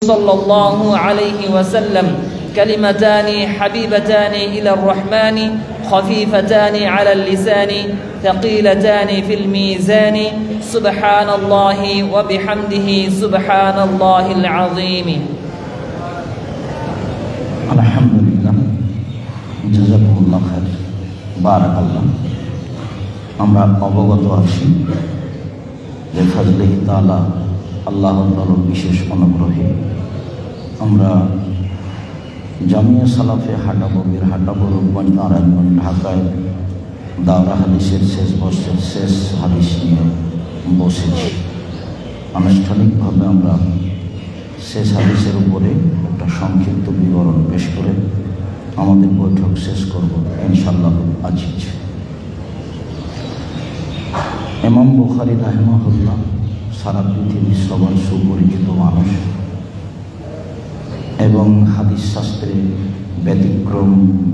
صلى الله عليه وسلم كلمتان حبيبتان إلى الرحمن خفيفتان على اللسان ثقيلتان في الميزان سبحان الله وبحمده سبحان الله العظيم الحمد لله جزاكم الله خير بارك الله আমরা অবগত আছি যে ফজলিহি তাআলা আল্লাহ তাআলার বিশেষ অনুগ্রহে আমরা জামিয়া সালাফে হাটাববির হাটাবরুবান নারায়ণগঞ্জ ঢাকায় দাওরা হাদিসের শেষ বর্ষের শেষ হাদিস নিয়ে বসেছি। আনুষ্ঠানিকভাবে আমরা শেষ হাদিসের উপরে একটা সংক্ষিপ্ত বিবরণ পেশ করে আমাদের বৈঠক শেষ করব ইনশাআল্লাহ আজিজ। ইমাম বুখারী রাহিমাহুল্লাহ সারা পৃথিবীর সবার সুপরিচিত মানুষ এবং হাদিস শাস্ত্রে ব্যতিক্রম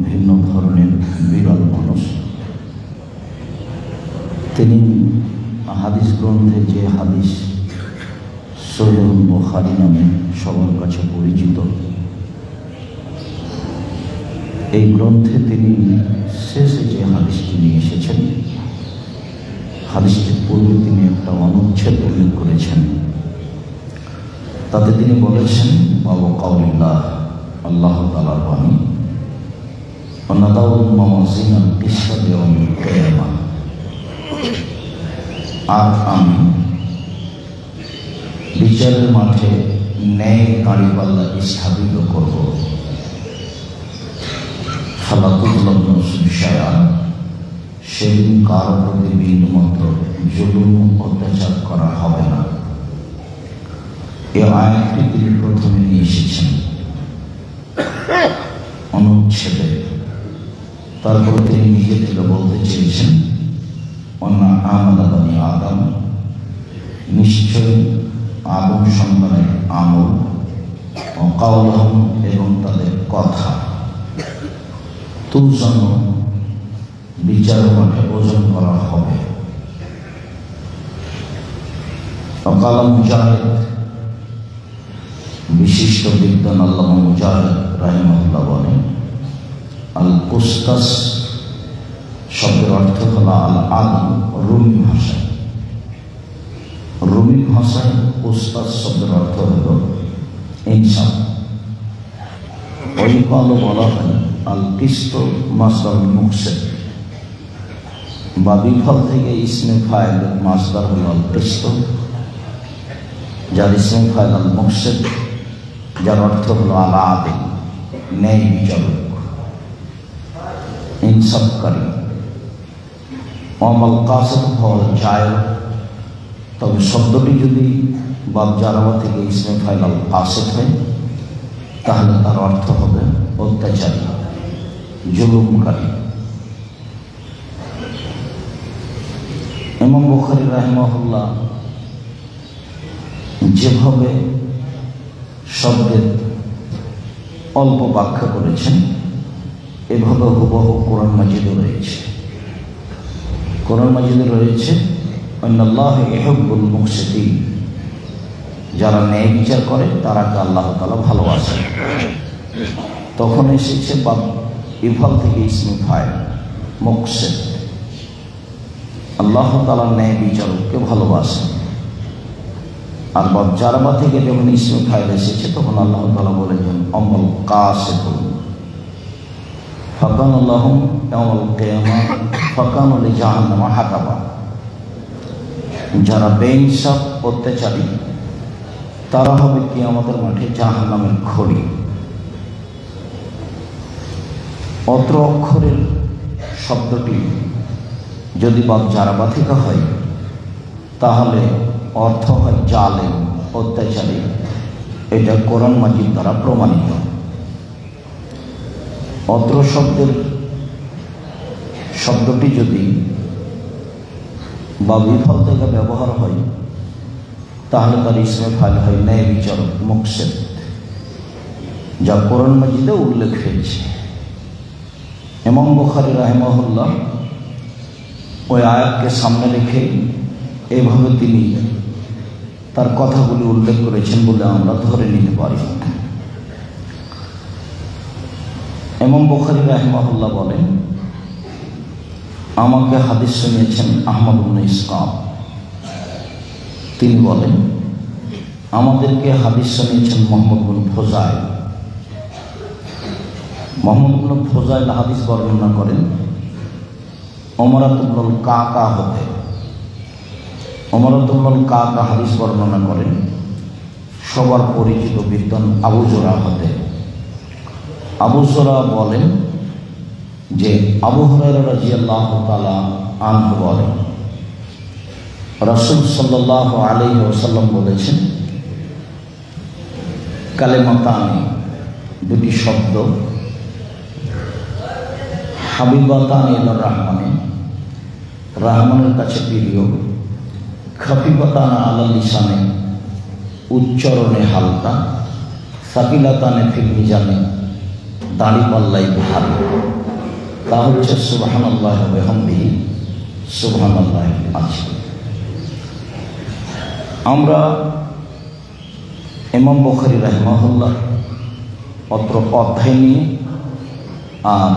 ভিন্ন ধরনের বিরল মানুষ। তিনি হাদিস গ্রন্থে যে হাদিস সহিহ বুখারী নামে সবার কাছে পরিচিত, এই গ্রন্থে তিনি শেষে যে হাদিসটি নিয়ে এসেছেন, হাদিসটির পূর্বে তিনি একটা অনুচ্ছেদ উল্লেখ করেছেন। তাতে তিনি বলেছেন বাবু কাউলিল্লাহ, আল্লাহ তাআলার বাণী, ওয়ানাদাউল মাওয়াজিনাল কিসতা লিয়াউমিল কিয়ামাহ, আর আমি বিচারের মাঠে ন্যায় দাঁড়িপাল্লা স্থাপিত করব। ফালা তুযলামু শাইআন, সেদিন কারো প্রতি বিন্দুমাত্র জুলুম অত্যাচার করা হবে না। এই আয়াতটি তিনি প্রথমে নিয়ে এসেছেন অনুচ্ছেদে, তারপর তিনি নিজে থেকে বলতে চেয়েছেন ওয়ান্না আমালা বানি আদম, নিশ্চয় আদম সন্তানের আমল, ও কাওলহুম এবং তাদের কথা, তুলজানু বিচার মাঠে ওজন করা হবে। কালাম মুজাহিদ, বিশিষ্ট বিদ্বান আল্লামা মুজাহিদ রাহিমাহুল্লাহ বলেন, আল কুস্তাস শব্দের অর্থ হল আল আদল। রুমি ভাষায় কুস্তাস শব্দের অর্থ হল ইনসাফ। ওই কালো বলা হয় আল কিস্ত মাসদার মুকসেদ, বা বিফল থেকে ইসমে ফাইলের মাসদার হল আল কিস্ত, যার ইসমে ফাইল আল মুকসেদ, যার অর্থ হল আল আদিল, ন্যায় বিচারক, ইনসাফকারী। অমাল কাসেদ হল জায়র, তবে শব্দটি যদি বাব জারাবা থেকে ইসমে ফাইল আল কাসেদ হয় তাহলে তার অর্থ হবে অত্যাচারী, জুলুমকারী। ইমাম বুখারী রাহিমাহুল্লাহ যেভাবে শব্দের অল্প ব্যাখ্যা করেছেন, এভাবে হুবহু কোরআন মাজিদে রয়েছে। কোরআন মাজিদে রয়েছে আল্লাহু ইউহিব্বুল মুকসিতিন, যারা ন্যায় বিচার করে তারাকে আল্লাহ তাআলা ভালোবাসেন। তখন এসেছে ইফাল থেকে ইসমে ফাইল মুকসিদ, আল্লাহ তাআলা ন্যায় বিচারককে ভালোবাসেন। আর জারবা থেকে যখন ইসমে ফাইল এসেছে তখন আল্লাহ তাআলা বলেছেন অমল কাসিতুন ফাকানা লাহুম ইয়াউমাল কিয়ামাহ ফাকানু লিজাহান্নামা হাতাবা, যারা বেইনসাফ অত্যাচারী তারা হবে কিয়ামতের মাঠে জাহান্নামের খড়ি। অত্র অক্ষরের শব্দটি যদি বাব জারাবা থেকে হয় তাহলে অর্থ হয় জালেম, অত্যাচারী। এটা কোরআন মাজিদ দ্বারা প্রমাণিত। অত্র শব্দটি যদি বা বিফল থেকে ব্যবহার হয় তাহলে তার ইসমে ফাইল হয় ন্যায় বিচারক, মুকসিদ, যা কোরআন মাজিদে উল্লেখ হয়েছে। ইমাম বুখারী রাহিমাহুল্লাহ ওই আয়াতকে সামনে রেখে এইভাবে তিনি তার কথাগুলি উল্লেখ করেছেন বলে আমরা ধরে নিতে পারি। ইমাম বুখারী রাহিমাহুল্লাহ বলেন, আমাকে হাদিস শুনিয়েছেন আহমদ ইবনে ইসহাক। তিনি বলেন, আমাদেরকে হাদিস শুনিয়েছেন মুহাম্মদ ইবনে ফুযাইল। মুহাম্মদ ইবনে ফুযাইল হাদিস বর্ণনা করেন উমরাতুল কাকা হতে। উমরাতুল কাকা হাদিস বর্ণনা করেন সবার পরিচিত বিদ্বান আবু জুরা হতে। আবু জুরা বলেন যে আবু হুরায়রা রাদিয়াল্লাহু তাআলা আনহু বলেন, রাসূল সাল্লাল্লাহু আলাইহি ওয়াসাল্লাম বলেছেন, কালেমাতানি, দুটি শব্দ, হাবিবাতানি ইলার রহমানে, রহমানের কাছে প্রিয়, খফিফাতান আলাল লিসানে, উচ্চারণে হালকা, সাকিলাতানে ফিল মিজানে, দাড়ি পাল্লায় ভারী। তা হচ্ছে সুবহানাল্লাহি ওয়া বিহামদিহি, সুবহানাল্লাহি আযীম। আমরা ইমাম বুখারী রাহিমাহুল্লাহ অত্র অধ্যায় নিয়ে আর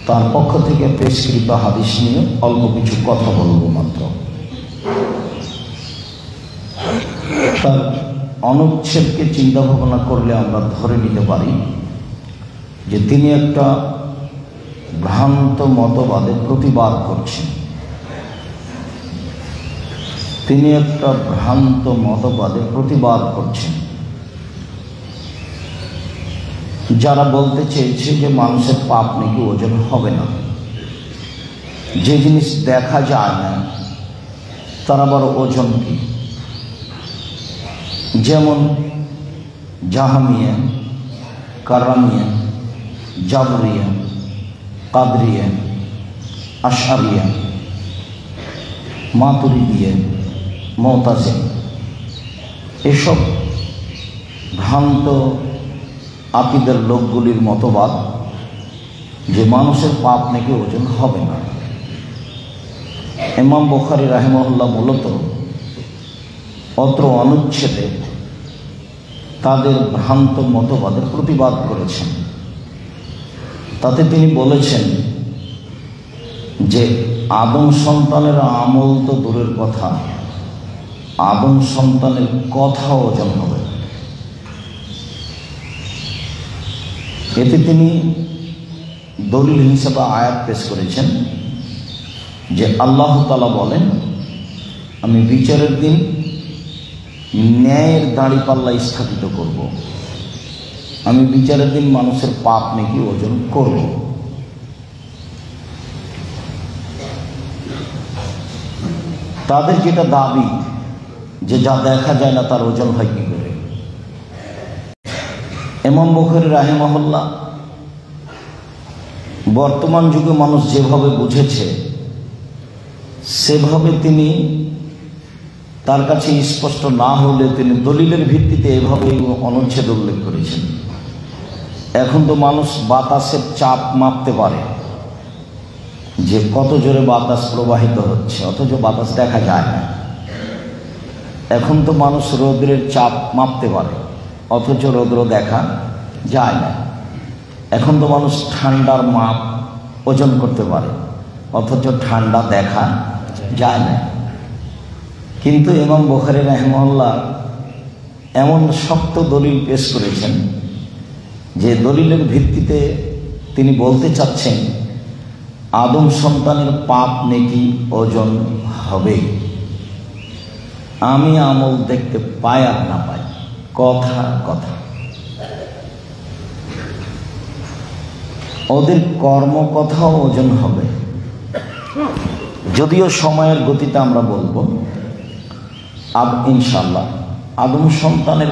তার পক্ষ থেকে পেশকৃত হাদিস নিয়ে অল্প কিছু কথা বলবো মাত্র। তার অনুচ্ছেদকে চিন্তা ভাবনা করলে আমরা ধরে নিতে পারি যে তিনি একটা ভ্রান্ত মতবাদের প্রতিবাদ করছেন। তিনি একটা ভ্রান্ত মতবাদের প্রতিবাদ করছেন, যারা বলতে চেয়েছে যে মানুষের পাপ নাকি ওজন হবে না, যে জিনিস দেখা যায় না তার আবার ওজন কি। যেমন জাহামিয়া, কারামিয়া, জাবরিয়া, কাদরিয়া, আশআরিয়া, মাতুরিদিয়া, মুতাজিলা, এসব ভ্রান্ত আকিদার লোকগুলির মতবাদ যে মানুষের পাপ নাকি ওজন হবে না। ইমাম বুখারী রাহিমাহুল্লাহ মূলত অত্র অনুচ্ছেদে তাদের ভ্রান্ত মতবাদের প্রতিবাদ করেছেন। তাতে তিনি বলেছেন যে আদম সন্তানের আমল তো দূরের কথা, আদম সন্তানের কথা ওজন হবে। এতে তিনি দলিল হিসেবে আয়াত পেশ করেছেন যে আল্লাহ তাআলা বলেন, আমি বিচারের দিন ন্যায়ের দাঁড়িপাল্লা স্থাপিত করব, আমি বিচারের দিন মানুষের পাপ নাকি ওজন করব। তাদের যেটা দাবি যে যা দেখা যায় না তার ওজন হয় কি করে। ইমাম বুখারী রাহিমাহুল্লাহ বর্তমান যুগে মানুষ যেভাবে বুঝেছে সেভাবে তিনি তার কাছে স্পষ্ট না হলে তিনি দলিলের ভিত্তিতে এভাবে অনুচ্ছেদ উল্লেখ করেছেন। এখন তো মানুষ বাতাসের চাপ মাপতে পারে যে কত জোরে বাতাস প্রবাহিত হচ্ছে, অথচ বাতাস দেখা যায় না। এখন তো মানুষ রৌদ্রের চাপ মাপতে পারে, অথচ রৌদ্র দেখা যায় না। এখন তো মানুষ ঠান্ডার মাপ ওজন করতে পারে, অথচ ঠান্ডা দেখা যায় না। কিন্তু ইমাম বুখারী রাহিমাহুল্লাহ এমন শক্ত দলিল পেশ করেছেন যে দলিলের ভিত্তিতে তিনি বলতে চাচ্ছেন আদম সন্তানের পাপ নেকি ওজন হবে। আমি আমল দেখতে পাই আর না পাই, কথা কথা, ওদের কর্ম কথাও ওজন হবে। যদিও সময়ের গতিতে আমরা বলবো ইনশাআল্লাহ আদম সন্তানের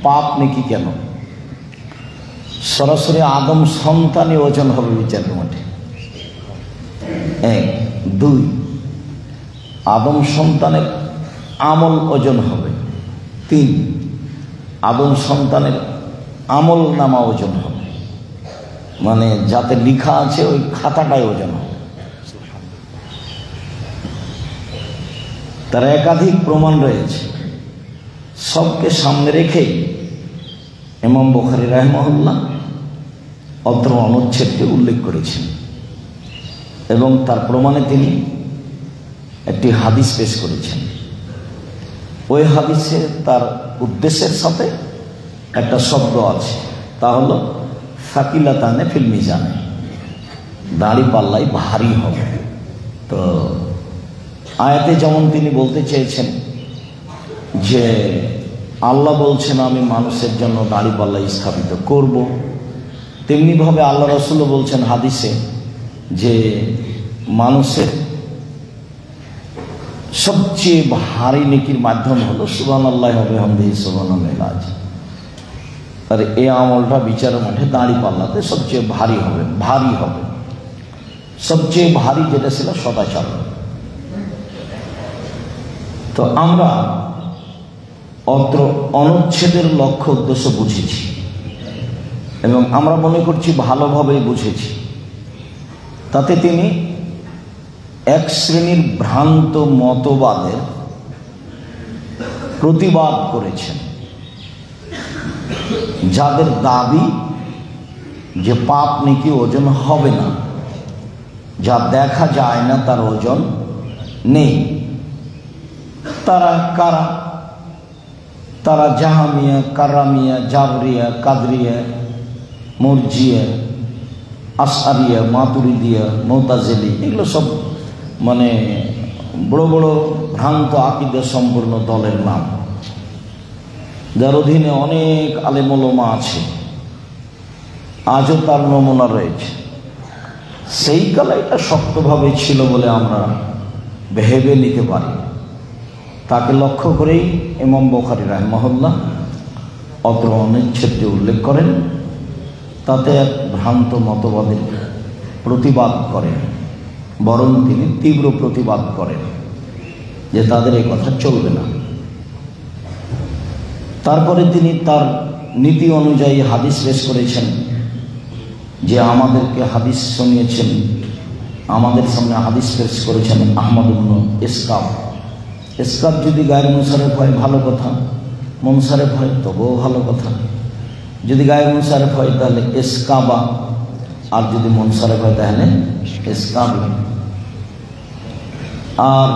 পাপ নেকি কেন, সরাসরি আদম সন্তানই ওজন হবে বিচারের মাঠে। 1, 2, আদম সন্তানের আমল ওজন হবে। 3, আদম সন্তানের আমল নামা ওজন হবে, মানে যাতে লেখা আছে ওই খাতাটাই ওজন হবে। তার একাধিক প্রমাণ রয়েছে। সবকে সামনে রেখেই ইমাম বুখারী রাহিমাহুল্লাহ অত্র অনুচ্ছেদকে উল্লেখ করেছেন এবং তার প্রমাণে তিনি একটি হাদিস পেশ করেছেন। ওই হাদিসে তার উদ্দেশ্যের সাথে একটা শব্দ আছে, তা হলো সাকিলাতানে ফিল মিজানে, দাড়ি পাল্লাই ভারী হবে। তো আয়াতে যেমন তিনি বলতে চেয়েছেন যে আল্লাহ বলছেন আমি মানুষের জন্য দাড়ি পাল্লা স্থাপিত করব, তেমনিভাবে আল্লাহ রাসূলও বলছেন হাদিসে যে মানুষের সবচেয়ে ভারী নেকির মাধ্যম হলো সুবহানাল্লাহি ওয়া বিহামদিহি সুবহানাল্লাহ। আর এই আমলটা বিচারের মাঠে দাড়ি পাল্লাতে সবচেয়ে ভারী হবে, সবচেয়ে ভারী যেটা ছিল সদাচরণ। তো আমরা অত্র অনুচ্ছেদের লক্ষ্য উদ্দেশ্য বুঝেছি এবং আমরা মনে করছি ভালোভাবেই বুঝেছি। তাতে তিনি এক শ্রেণীর ভ্রান্ত মতবাদের প্রতিবাদ করেছেন, যাদের দাবি যে পাপ নেকি ওজন হবে না, যা দেখা যায় না তার ওজন নেই। তারা কারা? তারা জাহামিয়া, কারামিয়া, জাবরিয়া, কাদরিয়া, মুরজিয়া, আশআরিয়া, মাতুরিদিয়া, মুতাজিলি, এগুলো সব মানে বড় বড় ভ্রান্ত আকীদা সম্পূর্ণ দলের নাম, যার অধীনে অনেক আলেম ওলামা আছে, আজও তার নমুনা রয়েছে। সেই কালে এটা শক্তভাবে ছিল বলে আমরা ভেবে নিতে পারি। তাকে লক্ষ্য করেই ইমাম বুখারী রাহিমাহুল্লাহ অত্র অনুচ্ছেদটি উল্লেখ করেন। তাতে এক ভ্রান্ত মতবাদের প্রতিবাদ করেন, বরং তিনি তীব্র প্রতিবাদ করেন যে তাদের এই কথা চলবে না। তারপরে তিনি তার নীতি অনুযায়ী হাদিস পেশ করেছেন যে আমাদেরকে হাদিস শুনিয়েছেন, আমাদের সামনে হাদিস পেশ করেছেন আহমদ ইবনে ইসকাব। ইসকাব যদি গায়ের মুনসারেফ হয় ভালো কথা, মুনসারেফ হয় তবুও ভালো কথা। যদি গায়ের মুনসারেফ হয় তাহলে ইসকাবা, আর যদি মুনসারেফ হয় তাহলে ইসকাব। আর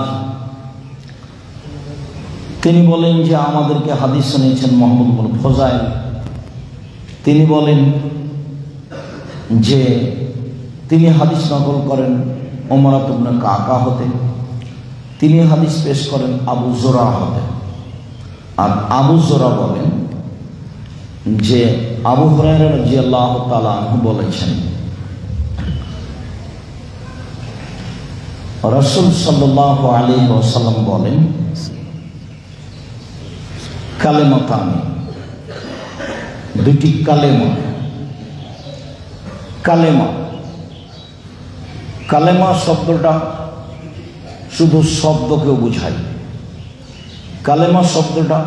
তিনি বলেন যে আমাদেরকে হাদিস শুনিয়েছেন মুহাম্মদ ইবনে ফুযাইল। তিনি বলেন যে তিনি হাদিস নকল করেন ওমর ইবনে কাকা হতে, তিনি হাদিস পেশ করেন আবু জুরা হতে। আর আবু জুরা বলেন যে আবু হুরায়রা রাদিয়াল্লাহু তাআলা আনহু বলেছেন রাসূল সাল্লাল্লাহু আলাইহি ওয়াসাল্লাম বলেন কালেমাতানি, দুটি কালেমা। কালেমা কালেমা শব্দটা শুধু শব্দকেও বোঝায়, কালেমা শব্দটা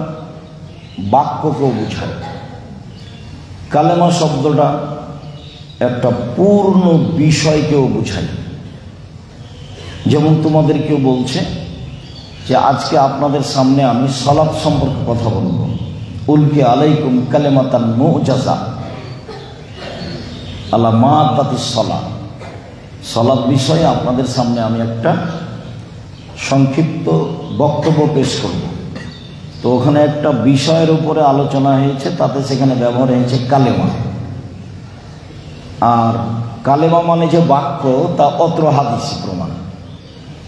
বাক্যকেও বোঝায়। কালেমা শব্দটা একটা পূর্ণ বিষয়কেও বোঝায়। যেমন তোমাদের কেউ বলছে যে আজকে আপনাদের সামনে আমি সালাত সম্পর্কে কথা বলবো, উলকি আলাইকুম কালেমাতান মুজাজা আলা মাদাতিস সালাত, সালাত বিষয়ে আপনাদের সামনে আমি একটা সংক্ষিপ্ত বক্তব্য পেশ করব। তো ওখানে একটা বিষয়ের উপরে আলোচনা হয়েছে, তাতে সেখানে ব্যবহার হয়েছে কালেমা। আর কালেমা মানে যে বাক্য, তা অত্র হাদিসি প্রমাণ।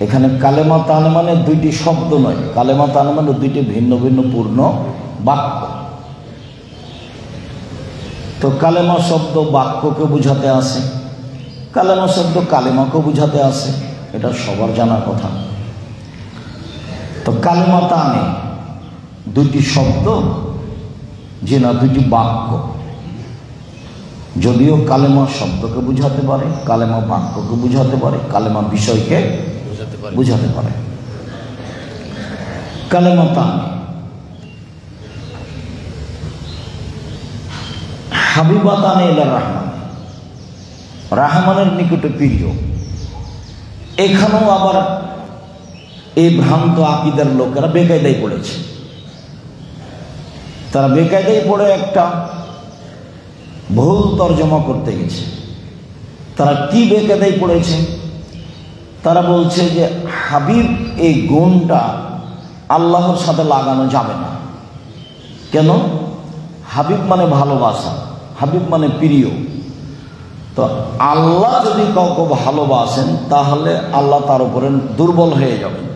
এখানে কালেমা তান মানে দুইটি শব্দ নয়, কালেমা তান মানে দুইটি ভিন্ন ভিন্ন পূর্ণ বাক্য। তো কালেমা শব্দ বাক্যকে বুঝাতে আসে, কালেমা শব্দ কালেমাকে বুঝাতে আসে, এটা সবার জানার কথা। তো কালেমা তানে দুইটি শব্দ, যে না দুইটি বাক্য। যদিও কালেমা শব্দকে বুঝাতে পারে, কালেমা বাক্যকে বুঝাতে পারে, কালেমা বিষয়কে বুঝাতে পারে। কালেমা তানে হাবিবাতানে ইলা রহমান, রহমানের নিকটে প্রিয়। এখানেও আবার এই ভ্রান্ত আকীদার লোকেরা বেকায়দায় পড়েছে। তারা বেকায়দায় পড়ে একটা ভুল তর্জমা করতে গেছে। তারা কি বেকায়দায় পড়েছে? তারা বলছে যে হাবিব এই গুণটা আল্লাহর সাথে লাগানো যাবে না। কেন? হাবিব মানে ভালোবাসা, হাবিব মানে প্রিয়। তো আল্লাহ যদি কাউকে ভালোবাসেন তাহলে আল্লাহ তার উপরে দুর্বল হয়ে যাবেন।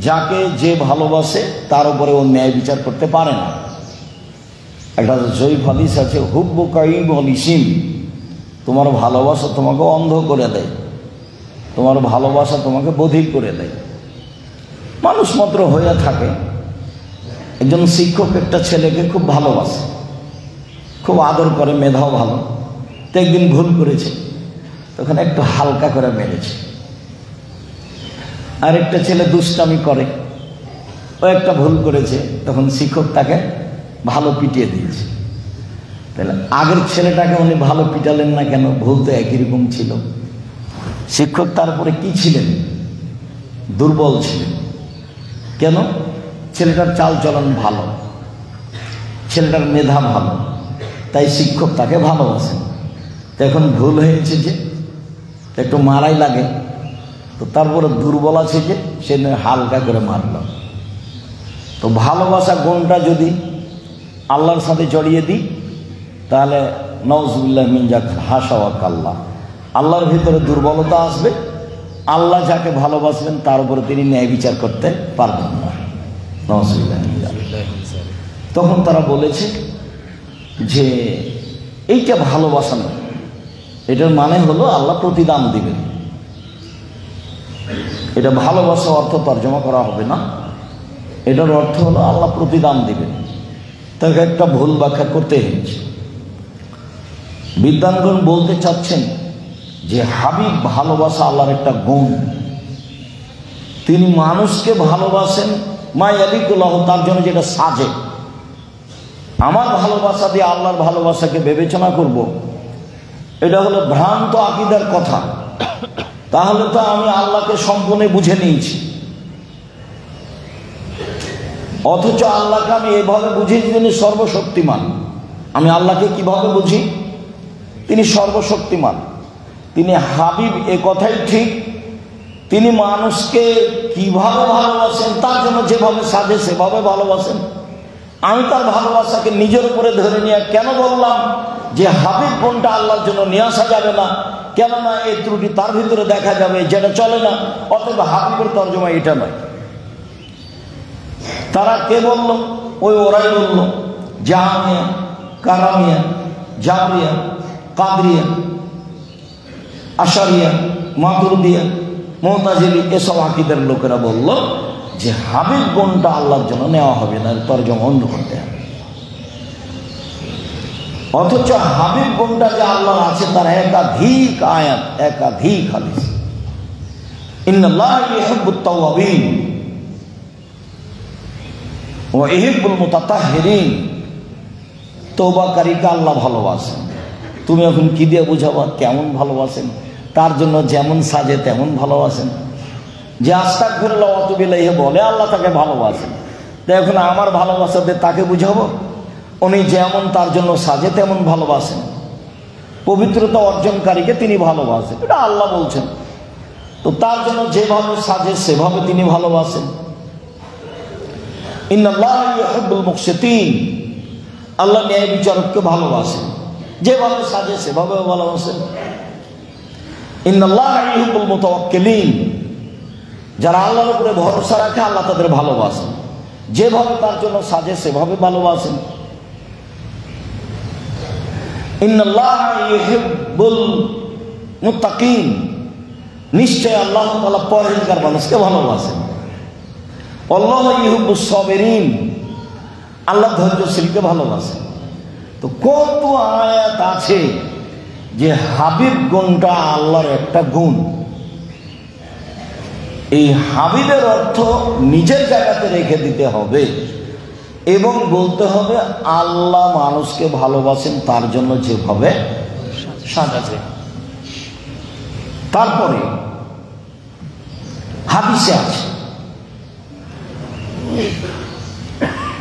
যাকে যে ভালোবাসে তার উপরে ও ন্যায় বিচার করতে পারে না। একটা জয়ীফ হাদিস আছে, হুব্বু কাইম অলিসিম, তোমার ভালোবাসা তোমাকে অন্ধ করে দেয়, তোমার ভালোবাসা তোমাকে বধির করে দেয়। মানুষ মাত্র হয়ে থাকে। একজন শিক্ষক একটা ছেলেকে খুব ভালোবাসে, খুব আদর করে, মেধাও ভালো। তো একদিন ভুল করেছে, তখন একটু হালকা করে মেরেছে। আর একটা ছেলে দুষ্টামি করে, ও একটা ভুল করেছে, তখন শিক্ষক তাকে ভালো পিটিয়ে দিয়েছে। তাহলে আগের ছেলেটাকে উনি ভালো পিটালেন না কেন? ভুল তো একই রকম ছিল। শিক্ষক তারপরে কি ছিলেন? দুর্বল ছিলেন। কেন? ছেলেটার চাল চলন ভালো, ছেলেটার মেধা ভালো, তাই শিক্ষক তাকে ভালোবাসেন। তো এখন ভুল হয়েছে যে একটু মারাই লাগে, তো তারপরে দুর্বল আছে যে সে হালকা করে মারল। তো ভালোবাসা গুণটা যদি আল্লাহর সাথে জড়িয়ে দিই তাহলে নাউজুবিল্লাহ মিন যাক হাসা ওয়া কাল্লা, আল্লাহর ভিতরে দুর্বলতা আসবে। আল্লাহ যাকে ভালোবাসবেন তার উপরে তিনি ন্যায় বিচার করতে পারবেন না। নাউজুবিল্লাহ। তখন তারা বলেছে যে এইটা ভালোবাসা নয়, এটার মানে হলো আল্লাহ প্রতিদান দিবেন। এটা ভালোবাসা অর্থ তর্জমা করা হবে না, এটার অর্থ হলো আল্লাহ প্রতিদান দিবেন। তাকে একটা ভুল ব্যাখ্যা করতে হয়েছে। বিদ্বানগণ বলতে চাচ্ছেন যে হাবিব ভালোবাসা আল্লাহর একটা গুণ। তিনি মানুষকে ভালোবাসেন মা ইয়ালিকুল্লাহ, তার জন্য যেটা সাজে। আমার ভালোবাসা দিয়ে আল্লাহর ভালোবাসাকে বিবেচনা করব, এটা হলো ভ্রান্ত আকীদার কথা। তাহলে তো আমি আল্লাহকে সম্পূর্ণ বুঝে নিয়েছি। অথচ আল্লাহকে আমি এভাবে বুঝি তিনি সর্বশক্তিমান। আমি আল্লাহকে কিভাবে বুঝি? তিনি সর্বশক্তিমান, তিনি হাবিব, এ কথাই ঠিক। তিনি মানুষকে কিভাবে ভালোবাসেন, তার জন্য যেভাবে সাজে সেভাবে ভালোবাসেন। আমি তার ভালোবাসাকে নিজের উপরে ধরে নিয়ে কেন বললাম যে হাবিব গুণটা আল্লাহর জন্য নিয়ে আসা যাবে না? কেননা এই ত্রুটি তার ভিতরে দেখা যাবে, যেটা চলে না। অতএব হাবিবের তর্জমা এটা নয়। তারা কে বলল? ওরাই বলল জাহামিয়া, কারামিয়া, জাবরিয়া, কাদরিয়া, আশারিয়া, মাতুরিদিয়া, মুতাজিলি, এসব আকীদার লোকেরা বলল যে হাবিব গুণটা আল্লাহর জন্য নেওয়া হবে না, তর্জমা অন্য করতে হবে। অথচ হাবিব গুণটা যে আল্লাহর আছে তার একাধিক আয়াত, একাধিক হাদিস। ইন্নাল্লাহা ইউহিব্বুত তাওয়াবিন ওয়া ইউহিব্বুল মুতাতাহহিরিন। তওবাকারীকে আল্লাহ ভালোবাসেন। তুমি এখন কি দিয়ে বুঝাবা কেমন ভালোবাসেন? তার জন্য যেমন সাজে তেমন ভালোবাসেন। যে আস্তাগফিরুল্লাহ ওয়া আতুবু ইলাইহি বলে আল্লাহ তাকে ভালোবাসেন। তো এখন আমার ভালোবাসা দিয়ে তাকে বুঝাবো? উনি যেমন তার জন্য সাজে তেমন ভালোবাসেন। পবিত্রতা অর্জনকারীকে তিনি ভালোবাসেন, এটা আল্লাহ বলছেন। তো তার জন্য যেভাবে সাজে সেভাবে তিনি ভালোবাসেন। ইন্নাল্লাহা ইউহিব্বুল মুকসিতিন, আল্লাহ ন্যায় বিচারককে ভালোবাসেন, যেভাবে সাজে সেভাবে ভালোবাসেন। ইন্নাল্লাহা ইউহিব্বুল মুতাওয়াক্কিলিন, যারা আল্লাহর উপরে ভরসা রাখে আল্লাহ তাদের ভালোবাসেন, যেভাবে তার জন্য সাজে সেভাবে ভালোবাসেন। ইন্নাল্লাহা ইউহিব্বুল মুত্তাকিন, নিশ্চয় আল্লাহ তাআলা পরহেজগার মানুষকে ভালোবাসেন। আল্লাহু ইউহিব্বুস সাবিরিন, আল্লাহ ধৈর্যশীলকে ভালোবাসেন। তো কত আয়াত আছে যে হাবিব গুণটা আল্লাহর একটা গুণ। এই হাবিবের অর্থ নিজের জায়গাতে রেখে দিতে হবে এবং বলতে হবে আল্লাহ মানুষকে ভালোবাসেন তার জন্য যেভাবে সাজাছে। তারপরে হাদিসে আছে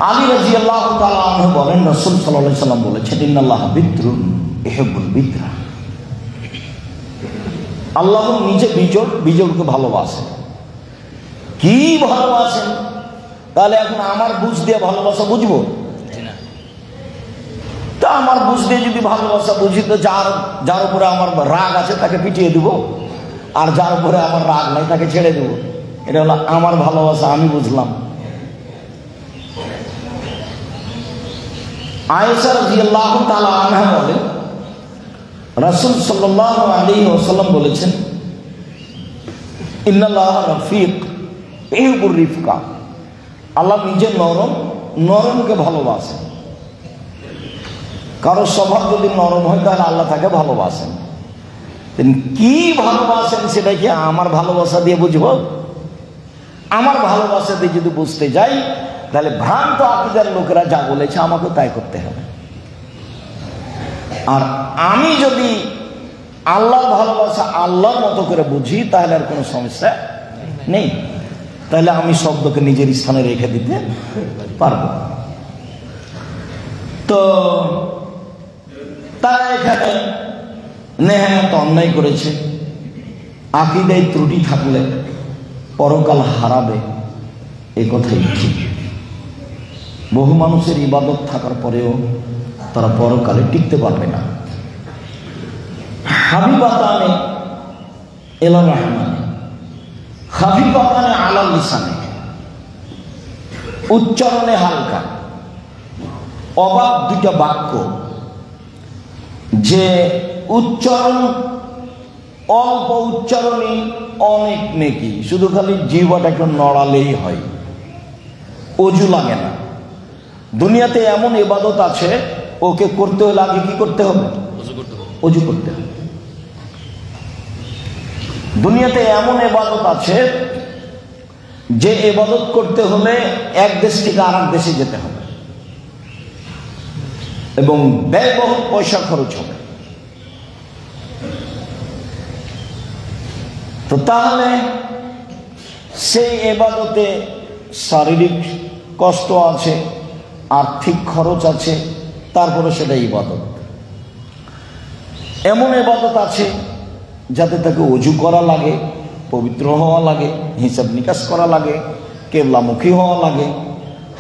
আলী রাদিয়াল্লাহু তাআলা আনহু বলেন রাসূল সাল্লাল্লাহু আলাইহি সাল্লাম বলেছেন ইন্নাল্লাহা বিত্রুন ইহিব্বুল বিদরা। আল্লাহ নিজে বিজোড়কে ভালোবাসেন। কি ভালোবাসেন? তাহলে এখন আমার বুঝ দিয়ে ভালোবাসা বুঝবো? তা আমার বুঝ দিয়ে যদি ভালোবাসা বুঝি, তো যার উপরে আমার রাগ আছে তাকে পিটিয়ে দেবো, আর যার উপরে আমার রাগ নাই তাকে ছেড়ে দেবো। এটা হলো আমার ভালোবাসা, আমি বুঝলাম। আয়েশা রাদিয়াল্লাহু তাআলা আনহা বলেন, রাসূল সাল্লাল্লাহু আলাইহি ওয়াসাল্লাম বলেছেন, ইন্নাল্লাহা রাফিক ইউহিব্বুর রিফকা। আল্লাহ নিজে নরমকে ভালোবাসেন। কারো স্বভাব যদি নরম হয় তাহলে আল্লাহ তাকে ভালোবাসেন। কি ভালোবাসেন সেটা কি আমার ভালোবাসা দিয়ে বুঝবো? আমার ভালোবাসা দিয়ে যদি বুঝতে যাই, তাহলে ভ্রান্ত আকীদার লোকেরা যা বলেছে আমাকে তাই করতে হবে। আর আমি যদি আল্লাহর ভালোবাসা আল্লাহর মতো করে বুঝি, তাহলে আর কোনো সমস্যা নেই। তাহলে আমি শব্দকে নিজের স্থানে রেখে দিতে পারবো। তো তারা এখানে নেহায়াত অন্যায় করেছে। আকীদায় ত্রুটি থাকলে পরকাল হারাবে, এ কথাই ঠিক। বহু মানুষের ইবাদত থাকার পরেও তারা পরকালে টিকতে পারবে না। হাবিবাতানে ইলা রহমানে, খাফিফাতানে আলা লিসানে, উচ্চারণে হালকা। অবাক দুইটা বাক্য, যে উচ্চারণ অল্প উচ্চারণই অনেক নেকি, শুধু খালি জিহ্বাটাকে নড়ালেই হয়, অজু লাগে না। দুনিয়াতে এমন ইবাদত আছে, ওকে করতে হলে আগে কি করতে হবে? অজু করতে হবে। দুনিয়াতে এমন ইবাদত আছে যে ইবাদত করতে হলে এক দেশ থেকে আরেক দেশে যেতে হবে এবং ব্যয়বহুল পয়সা খরচ হবে। তো তাহলে সেই ইবাদতে শারীরিক কষ্ট আছে, আর্থিক খরচ আছে, তারপরে সেটা ইবাদত। এমন ইবাদত আছে যাতে তাকে অজু করা লাগে, পবিত্র হওয়া লাগে, হিসাব নিকাশ করা লাগে, কেবলামুখী হওয়া লাগে,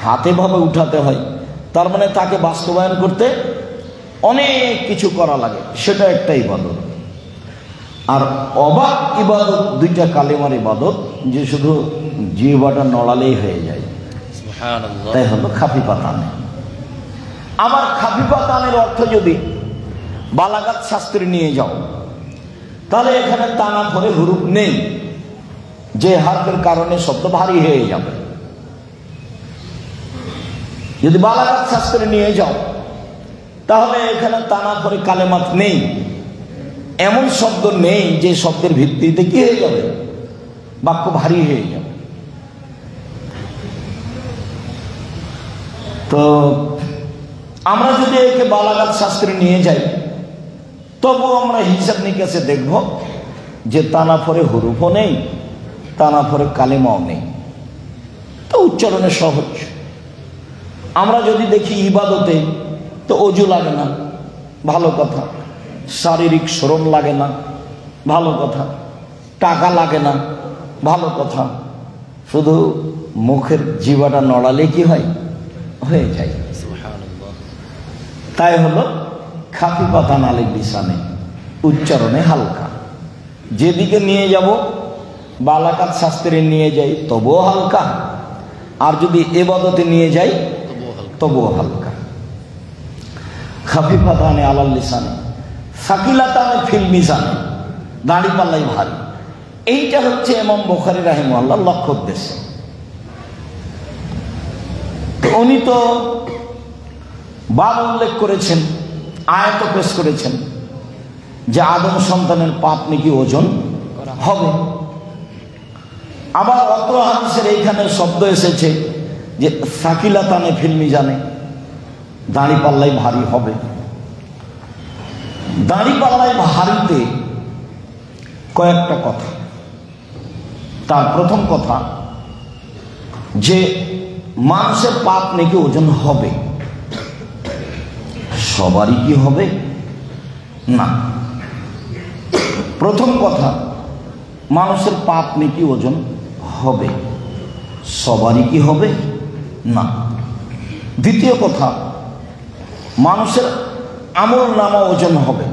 হাতে ভাবে উঠাতে হয়। তার মানে তাকে বাস্তবায়ন করতে অনেক কিছু করা লাগে, সেটা একটা ইবাদত। আর অবাক ইবাদত দুইটা কালেমার ইবাদত, যে শুধু জিহ্বাটা নড়ালেই হয়ে যায়, তাই হলো খাফিফাতানে। আবার খাফিফাতানের অর্থ যদি বালাগাত শাস্ত্রে নিয়ে যাও, তাহলে এখানে টানা ধরে হুরুফ নেই যে হারফের কারণে শব্দ ভারী হয়ে যাবে। যদি বালাগাত শাস্ত্রে নিয়ে যাও, তাহলে এখানে টানা ধরে কালেমাত নেই, এমন শব্দ নেই যে শব্দের ভিত্তিতে কি হয়ে যাবে? বাক্য ভারী হয়ে যাবে। তো আমরা যদি একে বালাগাত শাস্ত্রে নিয়ে যাই, তবুও আমরা হিসাব নিকাশে দেখব যে তানাফরে হুরুফও নেই, তানাফরে কালেমাও নেই, তো উচ্চারণে সহজ। আমরা যদি দেখি ইবাদতে, তো অজু লাগে না, ভালো কথা। শারীরিক শ্রম লাগে না, ভালো কথা। টাকা লাগে না, ভালো কথা। শুধু মুখের জিহ্বাটা নড়ালে কি হয়? হয়ে যায়। তাই হলো খাফিফাতান আলাল লিসানে, উচ্চারণে হালকা। যেদিকে নিয়ে যাব, বালাগাত শাস্ত্রে নিয়ে যাই, তবুও হালকা। আর যদি ইবাদতে নিয়ে যাই, তবুও হালকা। খাফিফাতানে আলাল লিসানে, সাকিলাতানে ফিল মিজানে, দাড়ি পাল্লাই ভারী। এইটা হচ্ছে ইমাম বুখারী রাহিমাহুল্লাহর লক্ষ্য উদ্দেশ্য। উনি তো বাব উল্লেখ করেছেন, আয়াত পেশ করেছেন যে আদম সন্তানের পাপ নাকি ওজন হবে। আবার অত্র হাদিসের এইখানে শব্দ এসেছে যে সাকিলাতানে ফিল মিজানে, দাড়ি পাল্লাই ভারী হবে। দাড়ি পাল্লাই ভারীতে কয়েকটা কথা। তার প্রথম কথা যে মানুষের পাপ নাকি ওজন হবে। সবারই কি হবে? না। প্রথম কথা, মানুষের পাপ নেকি ওজন হবে, সবারই কি হবে? না। দ্বিতীয় কথা, মানুষের আমল নামা ওজন হবে,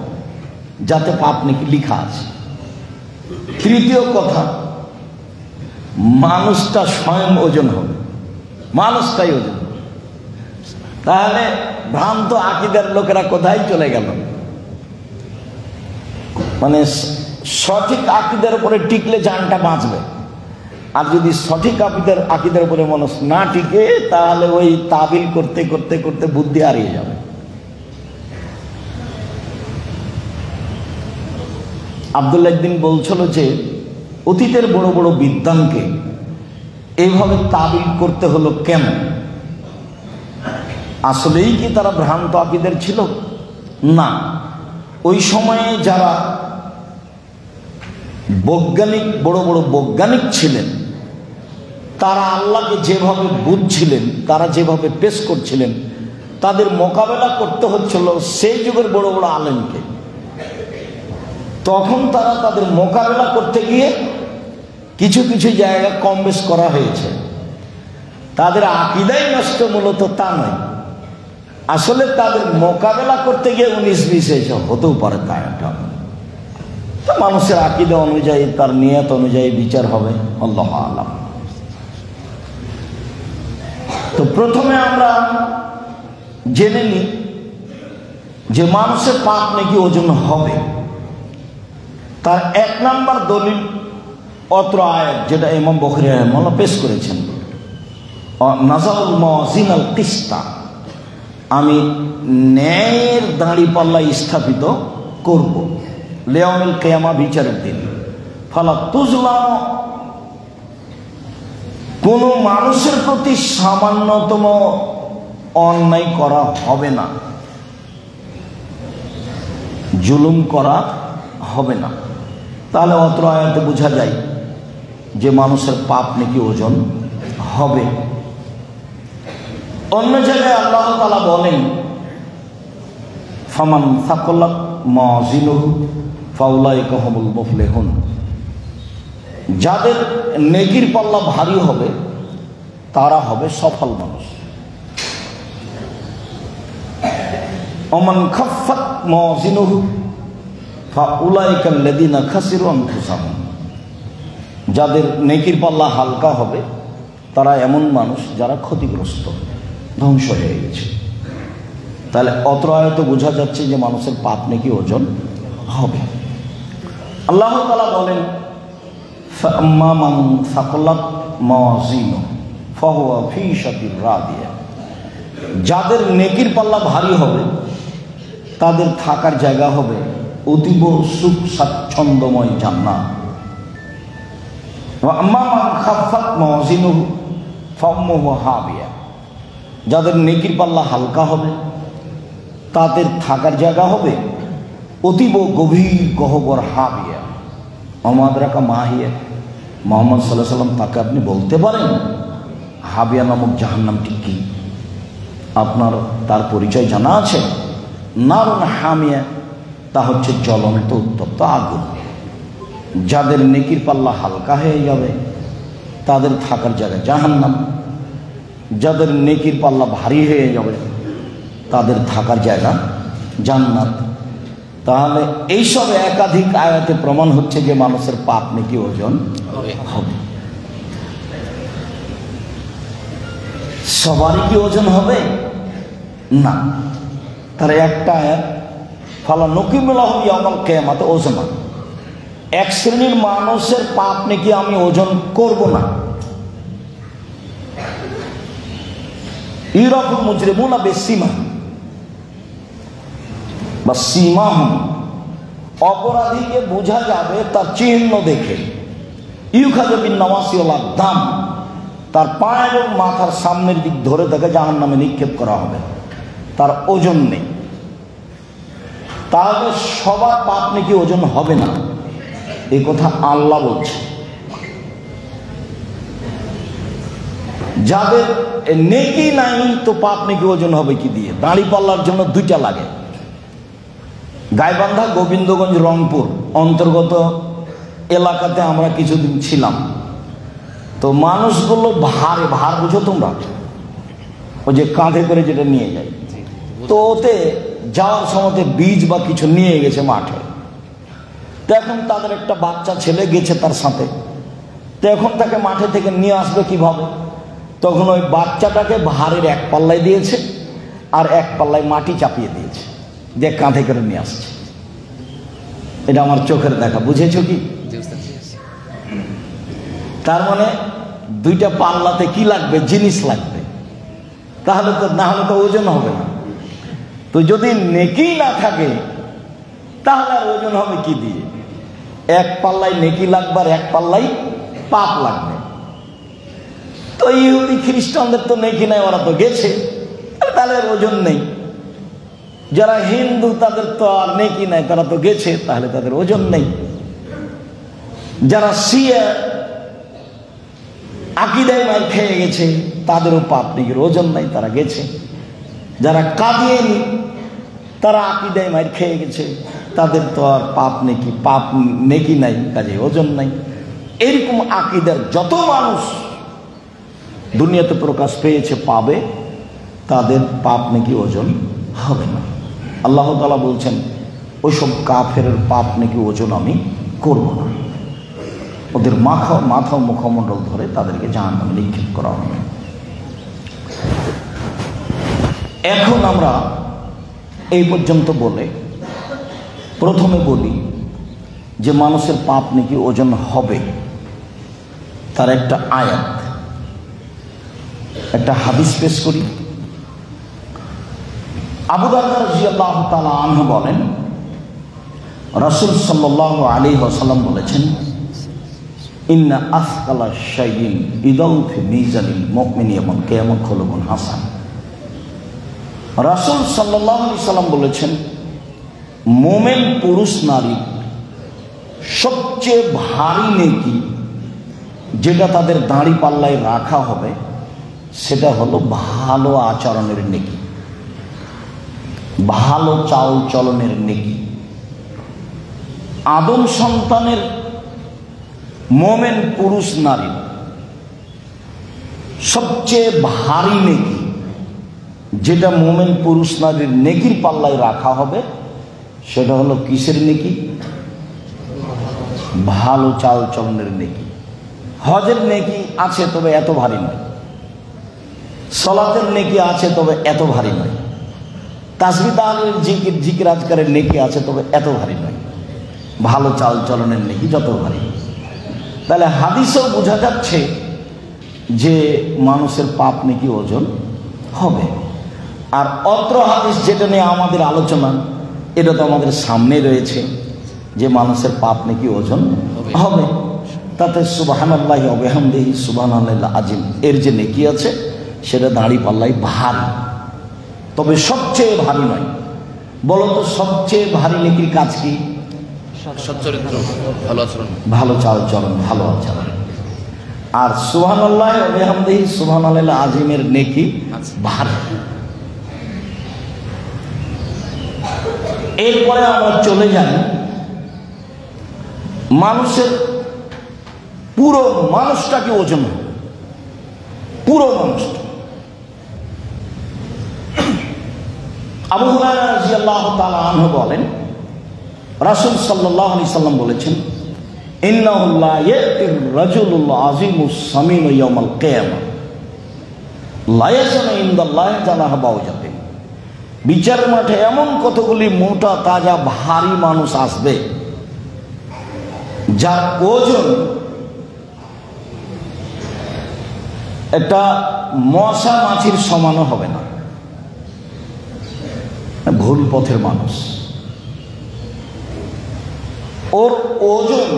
যাতে পাপ নেকি লেখা আছে। তৃতীয় কথা, মানুষটা স্বয়ং ওজন হবে, মানুষটাই ওজন। তাহলে ভ্রান্ত আকীদার লোকেরা কোথায় চলে গেল? মানে সঠিক আকীদার উপরে টিকলে জানটা বাঁচবে, আর যদি সঠিক আকীদার উপরে মানুষ না টিকে, তাহলে ওই তাবিল করতে করতে করতে বুদ্ধি হারিয়ে যাবে। আব্দুল্লাহ একদিন বলছিল যে অতীতের বড় বড় বিদ্বানকে এইভাবে তাবিল করতে হলো কেন? আসলেই কি তারা ভ্রান্ত আকীদার ছিল? না। ওই সময়ে যারা বৈজ্ঞানিক, বড় বড় বৈজ্ঞানিক ছিলেন, তারা আল্লাহকে যেভাবে বুঝছিলেন, তারা যেভাবে পেশ করছিলেন, তাদের মোকাবেলা করতে হচ্ছিল সেই যুগের বড় বড় আলেমকে। তখন তারা তাদের মোকাবেলা করতে গিয়ে কিছু কিছু জায়গা কম বেশ করা হয়েছে। তাদের আকীদাই নষ্ট মূলত তা নয়, আসলে তাদের মোকাবেলা করতে গিয়ে 19-20 হয়েছে, হতেও পারে তা একটা। তো মানুষের আকীদা অনুযায়ী, তার নিয়ত অনুযায়ী বিচার হবে, আল্লাহু আ'লাম। তো প্রথমে আমরা জেনে নিই যে মানুষের পাপ নাকি ওজন হবে। তার 1 নম্বর দলিল অত্র আয়াত, যেটা ইমাম বুখারী রাহিমাহুল্লাহ পেশ করেছেন, নাযাউল মাওয়াজিন আল কিসতা, আমি ন্যায়ের দাঁড়িপাল্লা স্থাপিত করব লিয়াউমিল কিয়ামা, বিচারের দিন। ফালা তুজলাম, কোন মানুষের প্রতি সামান্যতম অন্যায় করা হবে না, জুলুম করা হবে না। তাহলে অত্র আয়াতে বোঝা যায় যে মানুষের পাপ নাকি ওজন হবে। অন্য জায়গায় আল্লাহ তাআলা বলেন, ফামান সাকালাত মাওয়াজিনুহু ফাউলাইকা হুমুল মুফলিহুন, যাদের নেকির পাল্লা ভারী হবে তারা হবে সফল মানুষ। ওমান খাফফাত মাওয়াজিনুহু ফাউলাইকা আল্লাযীনা খাসিরু আনফুসাহুম, যাদের নেকির পাল্লা হালকা হবে তারা এমন মানুষ যারা ক্ষতিগ্রস্ত, ধ্বংস হয়ে গেছে। তাহলে অত্র আয়াতে বোঝা যাচ্ছে যে মানুষের পাপ নাকি ওজন হবে। আল্লাহ তাআলা বলেন, ফাআম্মা মান সাকালাত মাওয়াজিনুহু ফাহুয়া ফি শাতির রাদিয়া, যাদের নেকির পাল্লা ভারী হবে তাদের থাকার জায়গা হবে অতীব সুখ স্বাচ্ছন্দ্যময় জান্নাত। ওয়া আম্মা মান খাফফাত মাওয়াজিনুহু ফাউম্মুহু হাবিয়া, যাদের নেকির পাল্লা হালকা হবে তাদের থাকার জায়গা হবে অতীব গভীর গহ্বর হাবিয়া। আমাদরাকা মাহিয়া, মুহাম্মদ সাল্লাল্লাহু আলাইহি ওয়াসাল্লাম তাকে আপনি বলতে পারেন হাবিয়া নামক জাহান্নামটি কি? আপনার তার পরিচয় জানা আছে? নারুন হামিয়া, তা হচ্ছে জ্বলন্ত উত্তপ্ত আগুন। যাদের নেকির পাল্লা হালকা হয়ে যাবে তাদের থাকার জায়গা জাহান্নাম, যাদের নেকির পাল্লা ভারী হয়ে যাবে তাদের থাকার জায়গা জান্নাত। তাহলে এইসব একাধিক আয়াতে প্রমাণ হচ্ছে যে মানুষের পাপ নেকি ওজন হবে। সবারই কি ওজন হবে? না। তার একটা আয়াত, ফালা নুকিমু লাহু ইয়াউমাল কিয়ামাতি ওজনা, এক শ্রেণীর মানুষের পাপ নাকি আমি ওজন করব না। ইউরাফুল মুজরিমুনা বিসিমা বা সীমাহুম, অপরাধীকে বোঝা যাবে তার চিহ্ন দেখে। ইউখাযু বিন নাওয়াসি ওয়াল আকদাম, তার পা এবং মাথার সামনের দিক ধরে তাকে জাহান্নামে নিক্ষেপ করা হবে, তার ওজন নেই। তাহলে সবার পাপ নাকি ওজন হবে না, এই কথা আল্লাহ বলছে। যাদের নেকি নাই তো পাপ নাকি ওজন হবে কি দিয়ে? দাড়ি পাল্লার জন্য 2টা লাগে, গাইবান্ধা গোবিন্দগঞ্জ রংপুর অন্তর্গত এলাকাতে আমরা কিছুদিন ছিলাম। তো মানুষগুলো ভার বুঝো তোমরা, ওই যে কাঁধে করে যেটা নিয়ে যায়, তো ওতে যাওয়ার সময় বীজ বা কিছু নিয়ে গেছে মাঠে। তো এখন তাদের একটা বাচ্চা ছেলে গেছে তার সাথে, তো এখন তাকে মাঠে থেকে নিয়ে আসবে কিভাবে? তখন ওই বাচ্চাটাকে ভারের এক পাল্লায় দিয়েছে আর এক পাল্লায় মাটি চাপিয়ে দিয়েছে, যে কাঁধে করে নিয়ে আসছে। এটা আমার চোখের দেখা, বুঝেছো কি? তার মানে দুইটা পাল্লাতে কি লাগবে? জিনিস লাগবে, তাহলে তো না হলে তো ওজন হবে না। তো যদি নেকি না থাকে তাহলে আর ওজন হবে কি দিয়ে? এক পাল্লায় নেকি লাগবে আর এক পাল্লায় পাপ লাগবে। তো ইহুদি খ্রিস্টানদের তো নেকি নাই, ওরা তো গেছে, তাহলে ওজন নেই। যারা হিন্দু তাদের তো আর নেকি নাই, তারা তো গেছে, তাহলে তাদের ওজন নেই। যারা শিয়া আকীদায় মার খেয়ে গেছে তাদেরও পাপ নেকির ওজন নাই, তারা গেছে। যারা কাদিয়ানী তারা আকীদায় মার খেয়ে গেছে, তাদের তো আর পাপ নেকি নাই, কাজে ওজন নাই। এরকম আকীদার যত মানুষ দুনিয়াতে প্রকাশ পেয়েছে পাবে, তাদের পাপ নেকি ওজন হবে না। আল্লাহ তাআলা বলছেন ওইসব কাফের পাপ নেকি ওজন আমি করব না, ওদের মাথা মুখমণ্ডল ধরে তাদেরকে জাহান্নামে নিক্ষেপ করা হবে। এখন আমরা এই পর্যন্ত বলে প্রথমে বলি যে মানুষের পাপ নাকি ওজন হবে, তার একটা আয়াত, একটা হাদিস পেশ করি। আবু দারদা রাদিয়াল্লাহু তাআলা আনহু বলেন, রাসূল সাল্লাল্লাহু আলাইহি ওয়াসাল্লাম বলেছেন, ইন্না আসকালা শাইইন ইদাউ ফি মিজানিল মুমিনি ইয়াউমাল কিয়ামাহ খুলুকুন হাসান। রাসূল সাল্লাল্লাহু আলাইহি সাল্লাম বলেছেন, মুমিন পুরুষ নারী সবচেয়ে ভারী নেকি যেটা তাদের দাঁড়ি পাল্লায় রাখা হবে সেটা হলো ভালো আচরণের নেকি, ভালো চাল চলনের নেকি। আদম সন্তানের মুমিন পুরুষ নারী সবচেয়ে ভারী নেকি যেটা মুমিন পুরুষ নারীর নেকির পাল্লায় রাখা হবে সেটা হলো কিসের নেকি? ভালো চাল চলনের নেকি। হজের নেকি আছে তবে এত ভারী নয়, সালাতের নেকি আছে তবে এত ভারী নয়, তাসবিহ তাহলিল জিকির আজকারের নেকি আছে তবে এত ভারী নয়, ভালো চাল চলনের নেকি যত ভারী। তাহলে হাদিসেও বোঝা যাচ্ছে যে মানুষের পাপ নেকি ওজন হবে। আর অত্র হাদিস যেটা নিয়ে আমাদের আলোচনা, এটা তো আমাদের সামনে রয়েছে যে মানুষের পাপ নেকি ওজন হবে। তাতে সুবহানাল্লাহি ওয়া বিহামদিহি সুবহানাল্লাহিল আযীম এর যে নেকি আছে সেটা দাঁড়ি পাল্লাই ভারী, তবে সবচেয়ে ভারী নয়। বলো তো সবচেয়ে ভারী নেকির কাজ কি? সচ্চরিত্র, ভালো আচরণ, ভালো চাল চলন, ভালো আচরণ। আর সুবহানাল্লাহি ওয়া বিহামদিহি সুবহানাল্লাহিল আযীমের নেকি ভারী। এরপরে আমরা চলে যাই মানুষের পুরো মানুষটাকে ওজন হবে, পুরো মানুষটা। আবু হুরায়রা রাদিয়াল্লাহু তাআলা আনহু বলেন, রাসূল সাল্লাল্লাহু আলাইহি সাল্লাম বলেছেন, ইন্নাহু লা ইয়াতির রাজুলুল আযীমুস সামিনু ইয়াউমাল কিয়ামাহ লা ইয়াজুনু ইনদাল্লাহি জানাহা বাউজাতিন। বিচার মাঠে এমন কতগুলি মোটা তাজা ভারী মানুষ আসবে যার ওজন একটা মশা মাছির সমানও হবে না। ভুল পথের মানুষ, ওর ওজন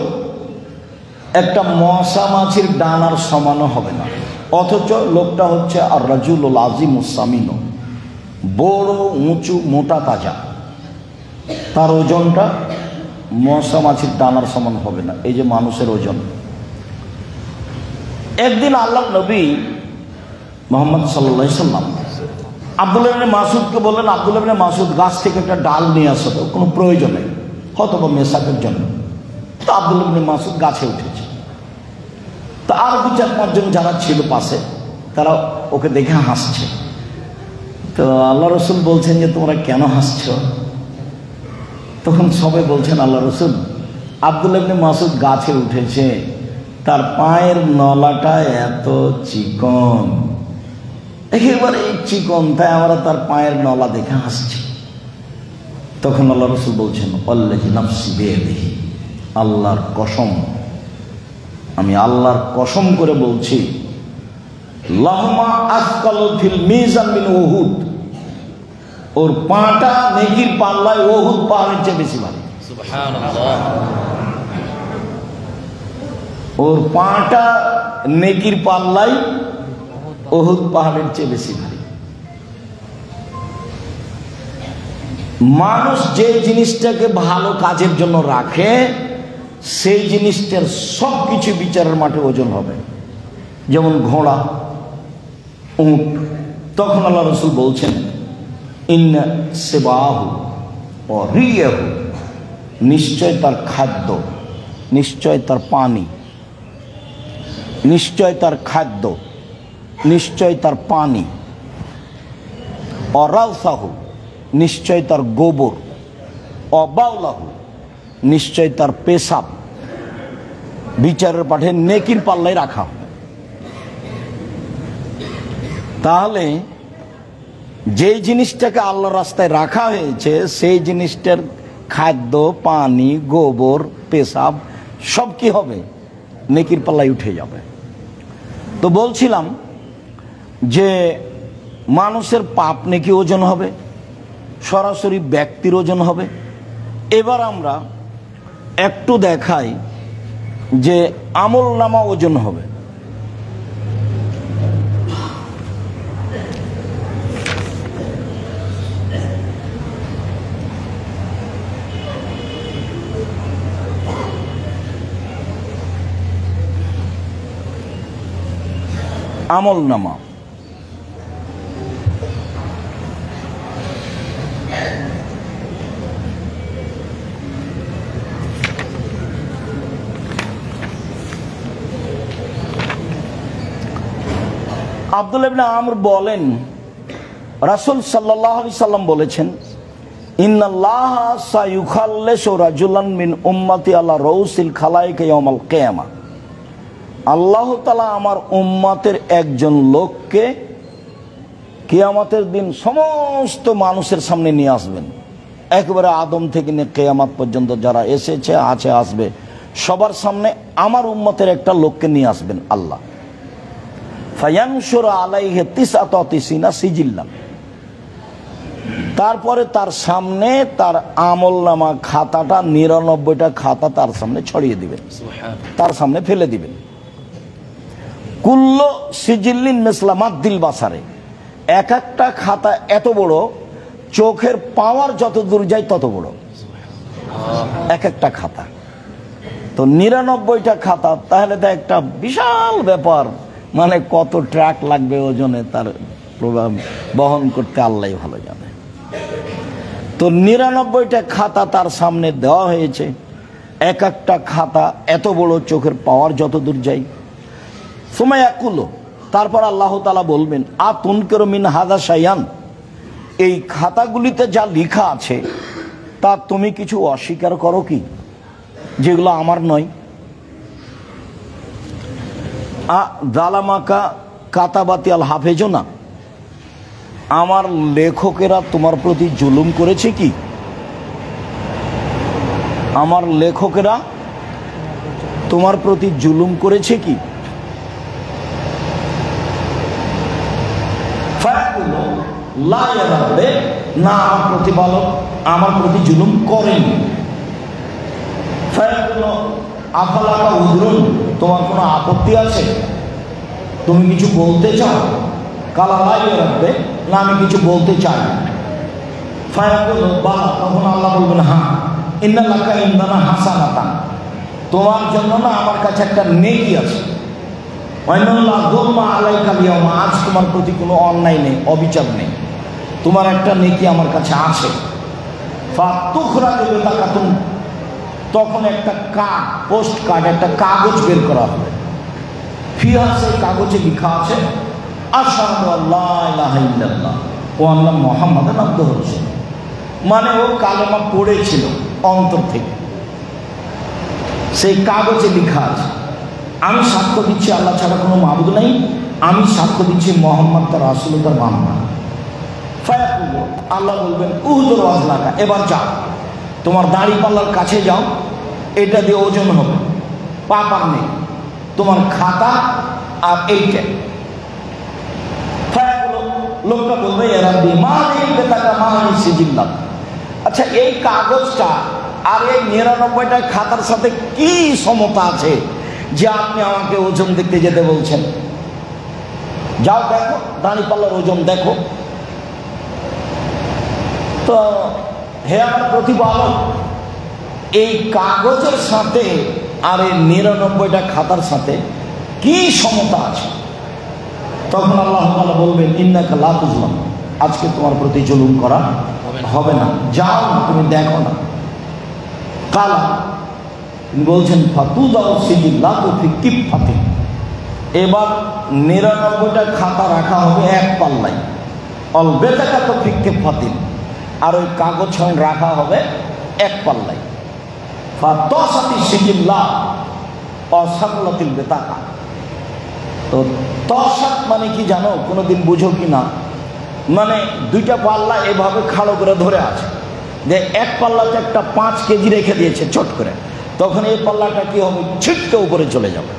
একটা মশা মাছির ডানার সমানও হবে না, অথচ লোকটা হচ্ছে আর রাজুলুল আযীমুস সামিনু, বড় উঁচু মোটা তাজা, তার ওজনটা মশা মাছির ডানার সমান হবে না। এই যে মানুষের ওজন। একদিন আল্লাহ নবী মুহাম্মদ সাল্লাল্লাহু আলাইহি সাল্লাম আব্দুল্লাহ ইবনে মাসউদকে বললেন, আব্দুল্লাহ ইবনে মাসউদ গাছ থেকে একটা ডাল নিয়ে আসো, তো কোনো প্রয়োজন নেই, হয়তো বা মেসাকের জন্য। তো আব্দুল্লাহ ইবনে মাসউদ গাছে উঠেছে। তো আর 2-4-5 জন যারা ছিল পাশে, তারা ওকে দেখে হাসছে। তো আল্লাহ রসুল বলছেন যে তোমরা কেন হাসছ? তখন সবাই বলছেন, আল্লাহ রসুল, আব্দুল্লাহ ইবনে মাসউদ গাছে উঠেছে, তার পায়ের নলাটা এত চিকন, একেবারে চিকন, তাই আমরা তার পায়ের নলা দেখে হাসছি। তখন আল্লাহ রসুল বলছেন, আল্লাহি নাফসি বিয়াদিহি, আল্লাহর কসম, আমি আল্লাহর কসম করে বলছি, লাহমা আসকালু ফিল মিজান মিন উহুদ, ওর পাটা নেকির পাল্লায় উহুদ পাহাড়ের চেয়ে বেশি ভারী। সুবহানাল্লাহ। ওর পাটা নেকির পাল্লায় উহুদ পাহাড়ের চেয়ে বেশি ভারী। মানুষ যে জিনিসটাকে ভালো কাজের জন্য রাখে, সেই জিনিসটার সব কিছু বিচারের মাঠে ওজন হবে। যেমন ঘোড়া, উট। তখন আল্লাহ রসুল বলছেন, ইন্না সিবাহু ওয়া রিয়াহু, নিশ্চয় তার খাদ্য, নিশ্চয় তার পানি, নিশ্চয় তার খাদ্য, নিশ্চয় তার পানি, অরাউসাহু, নিশ্চয় তার গোবর, অবাউলাহু, নিশ্চয় তার পেশাব বিচারের পাঠে নেকির পাল্লায় রাখা। তাহলে যে জিনিসটাকে আল্লাহর রাস্তায় রাখা হয়েছে, সেই জিনিসটার খাদ্য, পানি, গোবর, পেশাব সব কি হবে? নেকির পাল্লায় উঠে যাবে। তো বলছিলাম যে মানুষের পাপ নেকি ওজন হবে, সরাসরি ব্যক্তির ওজন হবে। এবার আমরা একটু দেখাই যে আমল নামা ওজন হবে। আমল নামা, আব্দুল্লাহ ইবনে আমর বলেন, রাসূল সাল্লাল্লাহু আলাইহি সাল্লাম বলেছেন, ইন্নাল্লাহা সায়ুখাল্লিসু রাজুলান মিন উম্মতি আলা রাউসিল খালাইক ইয়াউমাল কিয়ামা, আল্লাহ তাআলা আমার উম্মতের একজন লোককে কিয়ামতের দিন সমস্ত মানুষের সামনে নিয়ে আসবেন। একেবারে আদম থেকে নিয়ে কিয়ামত পর্যন্ত যারা এসেছে, আছে, আসবে, সবার সামনে আমার উম্মতের একটা লোককে নিয়ে আসবেন আল্লাহ। ফায়ানশুর আলাইহি তিসআতাতিসিনা সিজিল্লান, তারপরে তার সামনে তার আমলনামা খাতাটা, 99টা খাতা তার সামনে ছড়িয়ে দিবেন, তার সামনে ফেলে দিবেন। কুল্লু সিজিল্লিন মিসলা মাদ্দিল বাসারে, এক একটা খাতা এত বড়, চোখের পাওয়ার যত দূর যায় তত বড় এক একটা খাতা। তো 99টা খাতা, তাহলে তো একটা বিশাল ব্যাপার। মানে কত ট্রাক লাগবে ওজনে, তার প্রভাব বহন করতে আল্লাহই ভালো জানে। তো 99টা খাতা তার সামনে দেওয়া হয়েছে, এক একটা খাতা এত বড়, চোখের পাওয়ার যত দূর যায়। সুমায়াকুলো, তারপর আল্লাহ তাআলা বলবেন, আতুনকিরু মিন হাযা শাইআন, এই খাতাগুলিতে যা লেখা আছে তা তুমি কিছু অস্বীকার করো কি, যেগুলো আমার নয়? জালামাকা কাতাবাতি আল হাফেজনা, আমার লেখকেরা তোমার প্রতি জুলুম করেছে কি? আমার লেখকেরা তোমার প্রতি জুলুম করেছে কি? না, আমার প্রতিপালক আমার প্রতি জুলুম করেনি। আফালাকা উযরুন, তোমার কোনো আপত্তি আছে? তুমি কিছু বলতে চাও? কালা লাই রাখবে না, আমি কিছু বলতে চাই। ফায়াকুল বা, তখন আল্লাহ বলবেন, হ্যাঁ, ইন্নালাকা ইনদানা হাসানাতান, তোমার জন্য না আমার কাছে একটা নেকি আছে। ওয়াইনাল্লাহ যুলমা আলাইকা আল-ইয়াওমা, আজ তোমার প্রতি কোনো অন্যায় নেই, অবিচার নেই। তোমার একটা নেকি আমার কাছে আছে। ফাতুখরা দেবে তাকাতুন, তখন একটা কার্ড, পোস্ট কার্ড, একটা কাগজ বের করা হবে। ফিহা, সেই কাগজে লেখা আছে আশহাদু আল্লা ইলাহা ইল্লাল্লাহ ওয়া আন্না মুহাম্মাদান আবদুহু ওয়া রাসূলুহু। মানে ও কালেমা পড়েছিল অন্তর থেকে। সেই কাগজে লেখা আছে আমি সাক্ষ্য দিচ্ছি আল্লাহ ছাড়া কোনো মাবুদ নাই, আমি সাক্ষ্য দিচ্ছি মুহাম্মদ তার রাসূল, তার বান্দা। ফায়াকুলু, আল্লাহ বলবেন উহদুর ওয়াজনাকা, এবার যাও তোমার দাড়ি পাল্লার কাছে যাও, এটা দিয়ে ওজন হবে, পাপার নেই, তোমার খাতা আর এইটা। ফায়াকুলু, লোকটা বলবে এরাবি মা এই বেতাকা মা সিজিল্লাহ, আচ্ছা এই কাগজটা আর এই ৯৯টা খাতার সাথে কি সমতা আছে যে আপনি আমাকে ওজন দেখতে যেতে বলছেন? যাও দেখো দাঁড়িপাল্লার ওজন দেখো। তো হে আমার প্রতিপালক, এই কাগজের সাথে আর এই ৯৯টা খাতার সাথে কি সমতা আছে? তখন আল্লাহ তাআলা বলবেন ইন্নাকা লা তুজলাম, আজকে তোমার প্রতি জুলুম করা হবে না, যাও না, তুমি দেখো না। কালা, বলছেন ফাতুদাউ সিজিল্লাতু ফি কিফাতি, এবার ৯৯টা খাতা রাখা হবে এক পাল্লায়, অল বেতাকাতু ফি কিফাতিন, আর ওই কাগজ রাখা হবে এক পাল্লায়। ফাতাসাতি সিজিল্লাহ অসাকলাতিল বেতাকা। তো তসাত মানে কি জানো? কোনোদিন বুঝো কি না? মানে দুইটা পাল্লা এভাবে খাড়ো করে ধরে আছে, যে এক পাল্লাতে একটা 5 কেজি রেখে দিয়েছে চট করে, তখন এই পাল্লাটা কি হবে? ছিটকে উপরে চলে যাবে।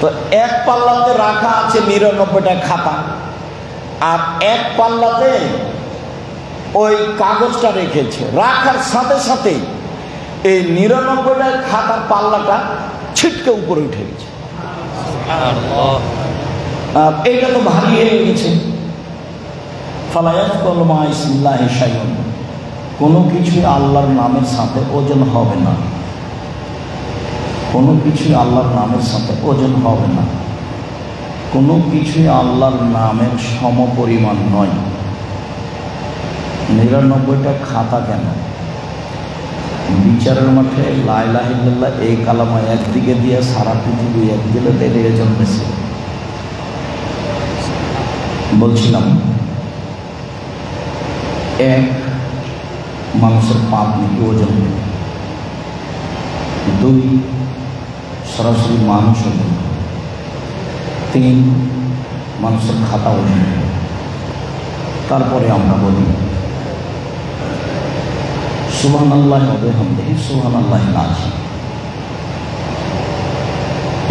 তো এক পাল্লাতে রাখা আছে ৯৯টা খাতা, আর এক পাল্লাতে ওই কাগজটা রেখেছে, রাখার সাথে সাথে এই ৯৯টা খাতার পাল্লাটা ছিটকে উপরে উঠে গেছে। এইটা তো ভারী হয়ে গেছে। কোনো কিছুই আল্লাহর নামের সাথে ওজন হবে না, কোনো কিছুই আল্লাহর নামের সাথে ওজন হবে না, কোনো কিছুই আল্লাহর নামের সমপরিমাণ নয়। ৯৯টা খাতা কেন? বিচারের মাঠে লা ইলাহা ইল্লাল্লাহ এই কালামা একদিকে দিয়ে সারা পৃথিবী এক দিলে তেড়ে জন্মেছে। বলছিলাম এক, মানুষের পাপ নাকি ওজন, 2 সরাসরি মানুষ ওজন, 3 মানুষের খাতা ওজন। তারপরে আমরা বলি সুবহানাল্লাহ ওয়া বিহামদিহি সুবহানাল্লাহিল আযীম।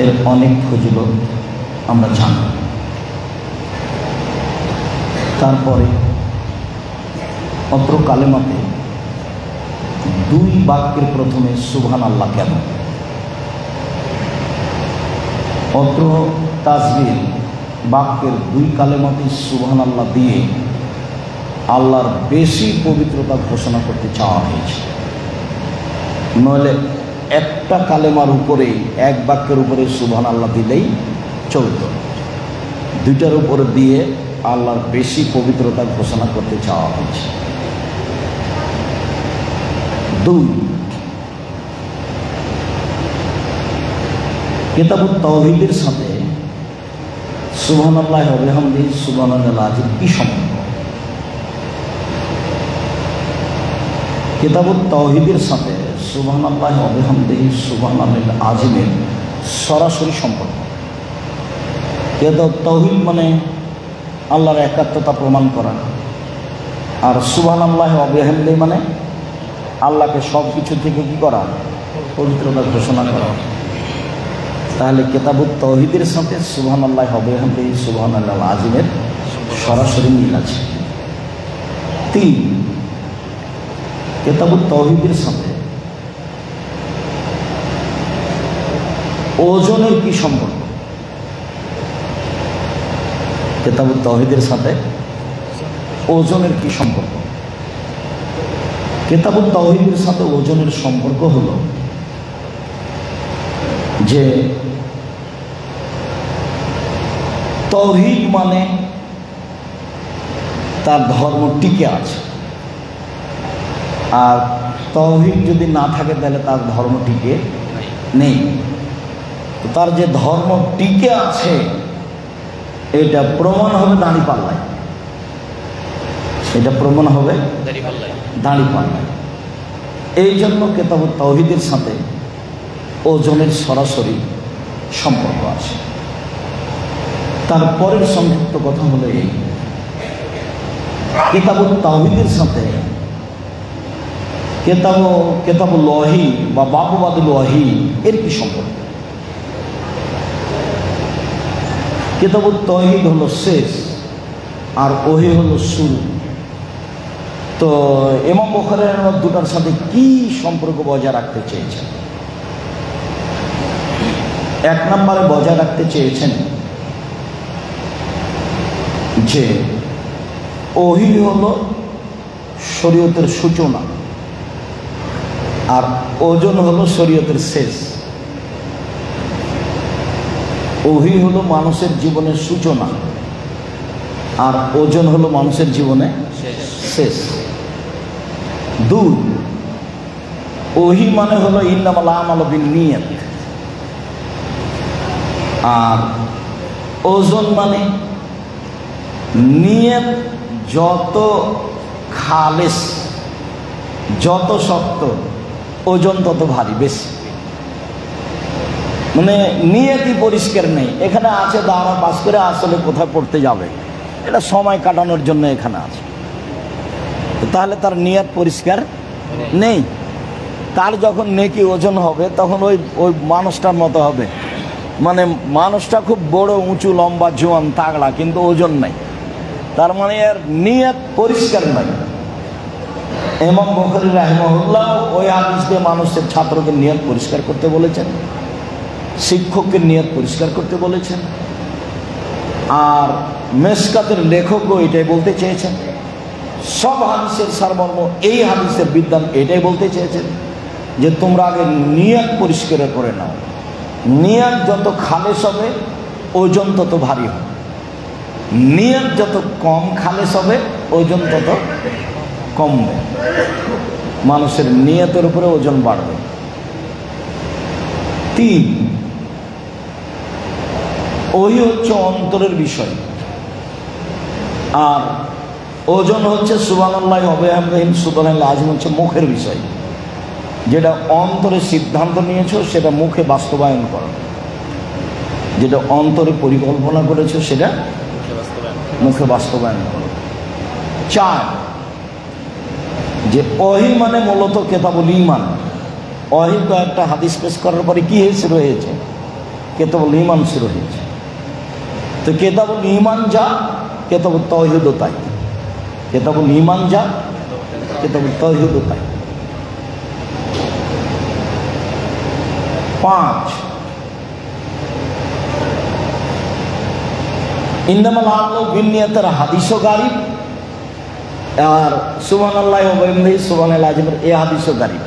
এর অনেক ফজিলত আমরা জানি। তারপরে অত্র কালেমাতে 2 বাক্যের প্রথমে সুবহানাল্লাহ কেন? অত্র তাসবিহ বাক্যের 2 কালেমাতে সুবহানাল্লাহ দিয়ে আল্লাহর বেশি পবিত্রতা ঘোষণা করতে চাওয়া হয়েছে। নইলে একটা কালেমার উপরে, এক বাক্যের উপরে সুবহানাল্লাহ দিলেই চলত, 2টার উপরে দিয়ে আল্লাহর বেশি পবিত্রতা ঘোষণা করতে চাওয়া হয়েছে। 2, কিতাবুত তাওহীদের সাথে সুবহানাল্লাহি ওয়া বিহামদিহি সুবহানাল্লাহিল আযীম কি সম্পর্ক? কিতাবুত তাওহীদের সাথে সুবহানাল্লাহি ওয়া বিহামদিহি সুবহানাল্লাহিল আযীমের সরাসরি সম্পর্ক। কিতাবুত তাওহীদ মানে আল্লাহর একাত্মতা প্রমাণ করা, আর সুবহানাল্লাহি ওয়া বিহামদিহি মানে আল্লাহকে সব কিছু থেকে কি করা? পবিত্রতা ঘোষণা করা। তাহলে কিতাবুত তাওহীদের সাথে সুবহানাল্লাহি ওয়া বিহামদিহি সুবহানাল্লাহিল আযীমের সরাসরি মিল আছে। 3, কিতাবুত তাওহীদের সাথে ওজনের কি সম্পর্ক? কিতাবুত তাওহীদের সাথে ওজনের কি সম্পর্ক? কিতাবুত তাওহীদের সাথে ওজনের সম্পর্ক হলো যে তাওহীদ মানে তার ধর্ম টিকে আছে। আর তাওহীদ যদি না থাকে তাহলে তার ধর্ম টিকে নেই। তো তার যে ধর্ম টিকে আছে এটা প্রমাণ হবে দাঁড়িপাল্লায়, এটা প্রমাণ হবে দাঁড়িপাল্লায়। এই জন্য কিতাবুত তাওহীদের সাথে ওজনের সরাসরি সম্পর্ক আছে। তারপরের সংক্ষিপ্ত কথা হলো এই, কিতাবুত তাওহীদের সাথে কেতাবুল ওয়াহি বা বাবুবাদুল ওয়াহি এর কি সম্পর্ক? কিতাবুত তাওহীদ হলো শেষ আর ওহি হলো শুরু। তো ইমাম বুখারী দুটার সাথে কি সম্পর্ক বজায় রাখতে চেয়েছেন? এক নম্বরে বজায় রাখতে চেয়েছেন যে ওহি হলো শরীয়তের সূচনা আর ওজন হলো শরীয়তের শেষ। ওহি হলো মানুষের জীবনের সূচনা আর ওজন হলো মানুষের জীবনে শেষ। দুই, ওহি মানে হলো ইন্নামাল আমালু বিন্নিয়াত, আর ওজন মানে নিয়ত যত খালেস, যত শক্ত, ওজন তত ভারী বেশি। মানে নিয়তই পরিষ্কার নেই, এখানে আছে দাঁড়া পাস করে আসলে কোথায় পড়তে যাবে, এটা সময় কাটানোর জন্য এখানে আছে, তাহলে তার নিয়ত পরিষ্কার নেই। তার যখন নেকি ওজন হবে তখন ওই মানুষটার মতো হবে, মানে মানুষটা খুব বড় উঁচু লম্বা জোয়ান তাগড়া কিন্তু ওজন নাই, তার মানে এর নিয়ত পরিষ্কার নাই। ইমাম বুখারী রাহিমাহুল্লাহ ওই হাদিস দিয়ে মানুষের ছাত্রদের নিয়ত পরিষ্কার করতে বলেছেন, শিক্ষককে নিয়ত পরিষ্কার করতে বলেছেন, আর মেশকাতের লেখকও এটাই বলতে চেয়েছেন। সব হাদিসের সারমর্ম এই হাদিসের বিদ্বান এটাই বলতে চেয়েছেন যে তোমরা আগে নিয়ত পরিষ্কার করে নাও, নিয়ত যত খালেস হবে ওজন তত ভারী হবে, নিয়ত যত কম খালেস হবে ওজন তত কমবে, মানুষের নিয়তের উপরে ওজন বাড়বে। তিন, ওই হচ্ছে অন্তরের বিষয়, আর ওজন হচ্ছে সুবহানাল্লাহ ওয়া বিহামদিহি সুবহানাল্লাহ আযীম হচ্ছে মুখের বিষয়, যেটা অন্তরে সিদ্ধান্ত নিয়েছো সেটা মুখে বাস্তবায়ন করো, যেটা অন্তরে পরিকল্পনা করেছো সেটা মুখে বাস্তবায়ন করো। চার, যে ওহি মানে মূলত কিতাবুল ঈমান, ওহি কয়েকটা হাদিস পেশ করার পরে কি শুরু হয়েছে? কিতাবুল ঈমান শুরু হয়েছে। তো কিতাবুল ঈমান যা কিতাবুত তাওহীদও তাই, কিতাবুল ঈমান যা কিতাবুত তাওহীদও তাই। পাঁচ, ইন্নামাল আমালু বিন্নিয়াতের হাদিসও গারিব, আর সুবহানাল্লাহ ওয়া বিহামদিহি সুবহানাল্লাহ আযীমের এই হাদিসও গারিব।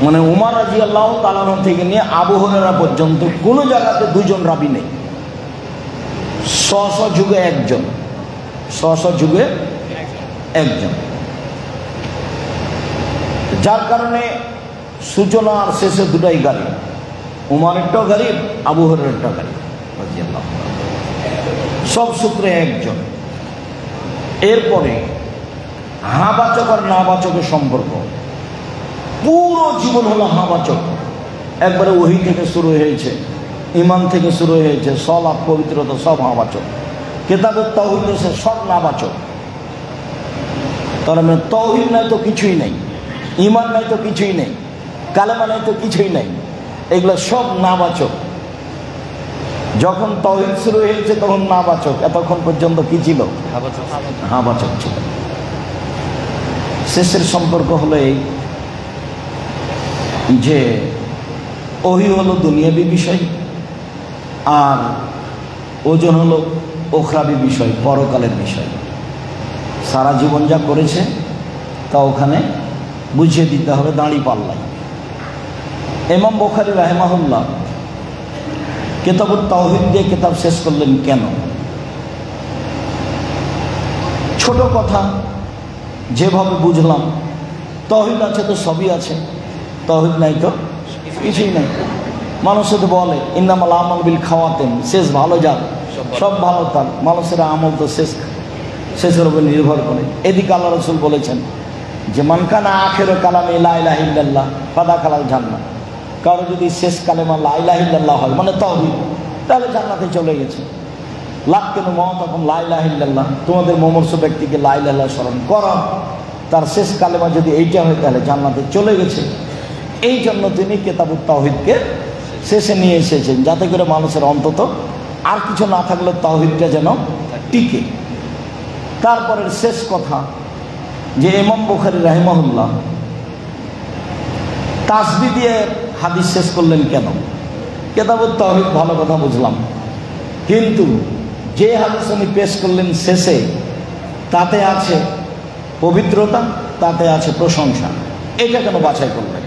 মানে উমর রাদিয়াল্লাহু তাআলা থেকে নিয়ে আবু হুরায়রা পর্যন্ত কোনো জায়গাতে দুজন রাবী নেই, স্ব যুগে একজন, স্ব যুগে একজন, যার কারণে সূচনা আর শেষে দুটাই গারিব, উমরেরটাও গারিব, আবু হুরায়রারটাও গারিব রাদিয়াল্লাহু তাআলা, সব সূত্রে একজন। এরপরে হাবাচক আর নাবাচকের সম্পর্ক, পুরো জীবন হলো হাবাচক, একবারে ওহী থেকে শুরু হয়েছে, ঈমান থেকে শুরু হয়েছে, সালাত পবিত্রতা সব হাবাচক, কিতাবুত তাওহীদ সব নাবাচক। তার মানে তাওহীদ নাই তো কিছুই নেই, ঈমান নাই তো কিছুই নেই, কালেমা নাই তো কিছুই নেই, এগুলো সব নাবাচক। যখন তাওহীদ শুরু হয়েছে তখন নাবাচক, এতক্ষণ পর্যন্ত কি ছিল? হাবাচক ছিল। শেষের সম্পর্ক হলো এই যে ওহী হলো দুনিয়াবী বিষয় আর ওজন হলো উখরাবী বিষয়, পরকালের বিষয়। সারা জীবন যা করেছে তা ওখানে বুঝিয়ে দিতে হবে দাঁড়িপাল্লায়। ইমাম বুখারী রাহিমাহুল্লাহ কিতাবুত তাওহীদ দিয়ে কিতাব শেষ করলেন কেন? ছোট কথা যেভাবে বুঝলাম, তৌহিদ আছে তো সবই আছে, তৌহিদ নাই তো কিছুই নাই। মানুষে তো বলে ইন্নামাল আমাল বিল খাওয়াতেন, শেষ ভালো যাক, সব ভালো থাক। মানুষের আমল তো শেষের উপর নির্ভর করে। এদিকে আল্লাহ রাসূল বলেছেন যে মান কানা আখিরু কালামি লা ইলাহা ইল্লাল্লাহ ফাদাখালাল জান্নাহ। কারো যদি শেষ কালেমা লা ইলাহা ইল্লাল্লাহ হয়, মানে তাওহীদ, তাহলে জান্নাতে চলে গেছে। লাক্কিনু মাওতাকুম লা ইলাহা ইল্লাল্লাহ, তোমাদের মুমূর্ষ ব্যক্তিকে লা ইলাহা ইল্লাল্লাহ স্মরণ করো, তার শেষ কালেমা যদি এইটা হয় তাহলে জান্নাতে চলে গেছে। এই জন্য তিনি কিতাবুত তাওহীদকে শেষে নিয়ে এসেছেন, যাতে করে মানুষের অন্তত আর কিছু না থাকলে তাওহীদটা যেন টিকে। তারপরের শেষ কথা যে ইমাম বুখারী রাহিমাহুল্লাহ তাসবিহ দিয়ে হাদিস শেষ করলেন কেন? কিতাবুত তাওহীদ ভালো কথা বুঝলাম, কিন্তু যে হাদিস উনি পেশ করলেন শেষে, তাতে আছে পবিত্রতা, তাতে আছে প্রশংসা, এটা কেন বাছাই করলেন?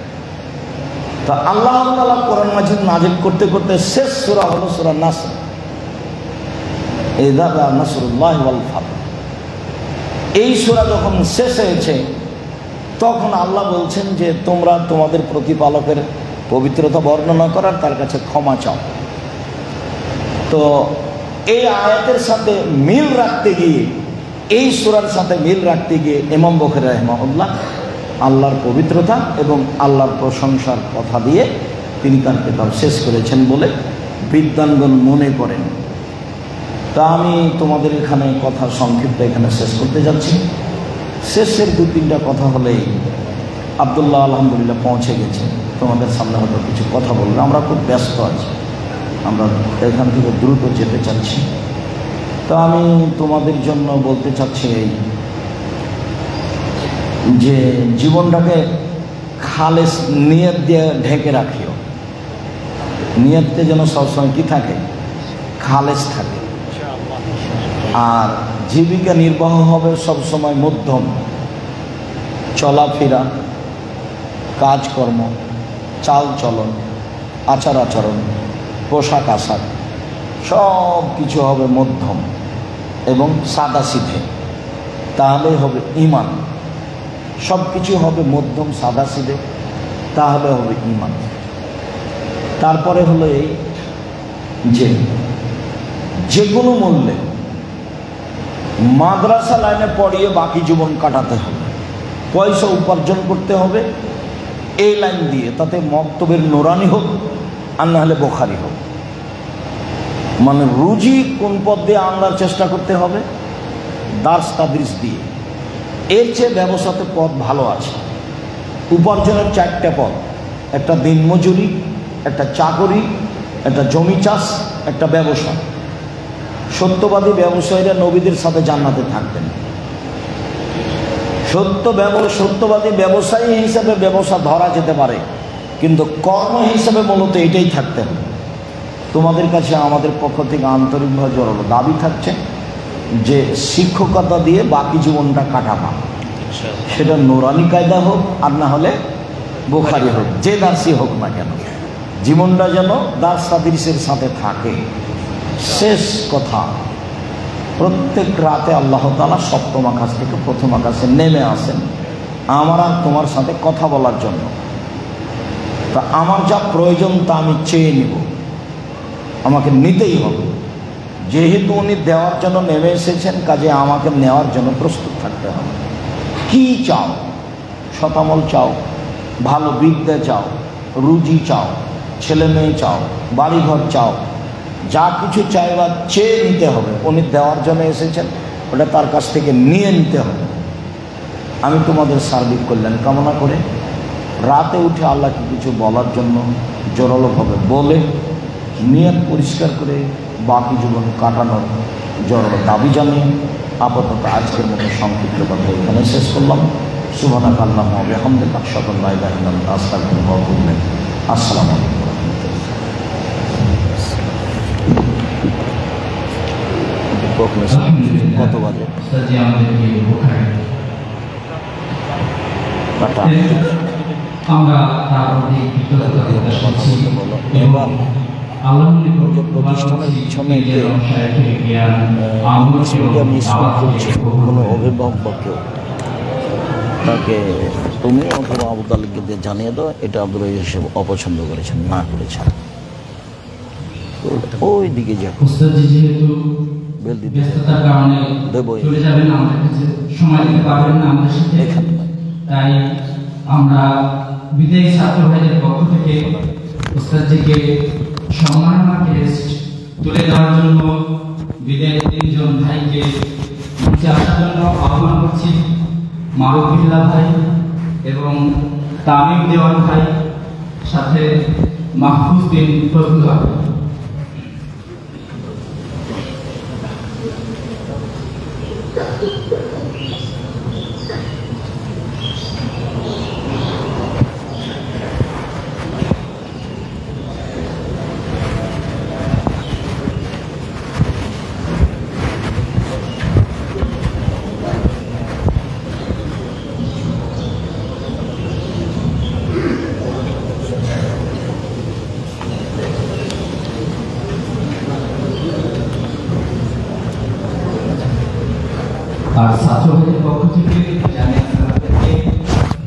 তা আল্লাহ তাআলা কোরআন মাজিদ নাজিল করতে করতে শেষ সূরা হলো সূরা নাসর। ইযা জা নাসরুল্লাহি ওয়াল ফাতহ। এই সূরা যখন শেষ হয়েছে তখন আল্লাহ বলছেন যে তোমরা তোমাদের প্রতিপালকের পবিত্রতা বর্ণনা করার, তার কাছে ক্ষমা চাও। তো এই আয়াতের সাথে মিল রাখতে গিয়ে, এই সূরার সাথে মিল রাখতে গিয়ে ইমাম বুখারী রাহিমাহুল্লাহ আল্লাহর পবিত্রতা এবং আল্লাহর প্রশংসার কথা দিয়ে তিনি তার কিতাব শেষ করেছেন বলে বিদ্বানগণ মনে করেন। তা আমি তোমাদের এখানে কথা সংক্ষিপ্ত এখানে শেষ করতে যাচ্ছি। শেষের 2-3টা কথা হলেই আব্দুল্লাহ আলহামদুলিল্লাহ পৌঁছে গেছে, তোমাদের সামনে হয়তো কিছু কথা বলবে। আমরা খুব ব্যস্ত আছি, আমরা এখান থেকে দ্রুত যেতে চাচ্ছি। তো আমি তোমাদের জন্য বলতে চাচ্ছি এই যে জীবনটাকে খালেস নিয়ত দিয়ে ঢেকে রাখিও। নিয়তকে যেন সবসময় কি থাকে? খালেস থাকে। আর জীবিকা নির্বাহ হবে সবসময় মধ্যম, চলাফেরা, কাজকর্ম, চাল চলন, আচার আচরণ, পোশাক আশাক সব কিছু হবে মধ্যম এবং সাদাসিধে, তাহলেই হবে ঈমান। সব কিছু হবে মধ্যম সাদাসিধে, তাহলে হবে ঈমান। তারপরে হলো এই যে কোনো মূল্যে মাদ্রাসা লাইনে পড়িয়ে বাকি জীবন কাটাতে হবে, পয়সা উপার্জন করতে হবে এই লাইন দিয়ে, তাতে মক্তবের নুরানি হোক আর না হলে বুখারী হোক। মানে রুজি কোন পথ দিয়ে আনার চেষ্টা করতে হবে? দার্স তাদরিস দিয়ে। এর চেয়ে ব্যবসাতে পথ ভালো আছে। উপার্জনের 4টা পথ, একটা দিনমজুরি, একটা চাকরি, একটা জমি চাষ, একটা ব্যবসা। সত্যবাদী ব্যবসায়ীরা নবীদের সাথে জান্নাতে থাকবেন। সত্যবাদী ব্যবসায়ী হিসাবে ব্যবসা ধরা যেতে পারে, কিন্তু কর্ম হিসাবে মূলত এটাই থাকতে হবে। তোমাদের কাছে আমাদের পক্ষ থেকে আন্তরিকভাবে জোরালো দাবি থাকছে যে শিক্ষকতা দিয়ে বাকি জীবনটা কাটাবা, সেটা নুরানি কায়দা হোক আর না হলে বুখারী হোক, যে দার্সই হোক না কেন, জীবনটা যেন দার্স তাদরিসের সাথে থাকে। শেষ কথা, প্রত্যেক রাতে আল্লাহ তাআলা সপ্তম আকাশ থেকে প্রথম আকাশে নেমে আসেন আমার আর তোমার সাথে কথা বলার জন্য। তা আমার যা প্রয়োজন তা আমি চেয়ে নিব, আমাকে নিতেই হবে। যেহেতু উনি দেওয়ার জন্য নেমে এসেছেন, কাজে আমাকে নেওয়ার জন্য প্রস্তুত থাকতে হবে। কি চাও? শতামল চাও, ভালো বিদ্যা চাও, রুজি চাও, ছেলে মেয়ে চাও, বাড়িঘর চাও, যা কিছু চাইবা চেয়ে নিতে হবে। উনি দেওয়ার জন্য এসেছেন, ওটা তার কাছ থেকে নিয়ে নিতে হবে। আমি তোমাদের সার্বিক কল্যাণ কামনা করে রাতে উঠে আল্লাহকে কিছু বলার জন্য জোরালোভাবে বলে নিয়ত পরিষ্কার করে বাকি জীবন কাটানোর জোরালো দাবি জানিয়ে আপাতত আজকের মতো সংক্ষিপ্ত কথা এখানে শেষ করলাম। সুবহানাকা আল্লাহুম্মা ওয়া বিহামদিকা আশহাদু আল্লা ইলাহা ইল্লা আনতা আস্তাগফিরুকা ওয়া আতুবু ইলাইক। আসসালামু আলাইকুম। কত বাজে? আমরা তার প্রতি কৃতজ্ঞতা প্রকাশ করছি এবং প্রতিষ্ঠানের পিছনে মিডিয়াম স্কুল খুলছে, কোনো অভিভাবক বা কেউ তাকে তুমি অথবা আবু তালেবকে দিয়ে জানিয়ে দাও এটা আব্দুল রাজ্জাক সাহেব অপছন্দ করেছেন, না করেছেন। ওই দিকে যাবো বেল দিতে দেবো এখানে, তাই আমরা বিদায়ী ছাত্র ভাইদের পক্ষ থেকে ওস্তাদজিকে সম্মাননা ক্রেস্ট তুলে দেওয়ার জন্য বিদায়ী তিনজন ভাইকে মঞ্চে আসার জন্য আহ্বান করছি। মারুফুল্লাহ ভাই এবং তামিম দেওয়ান ভাই, সাথে মাহফুজ বিন ফজলুল্লাহ। আর ছাত্রদের পক্ষ থেকে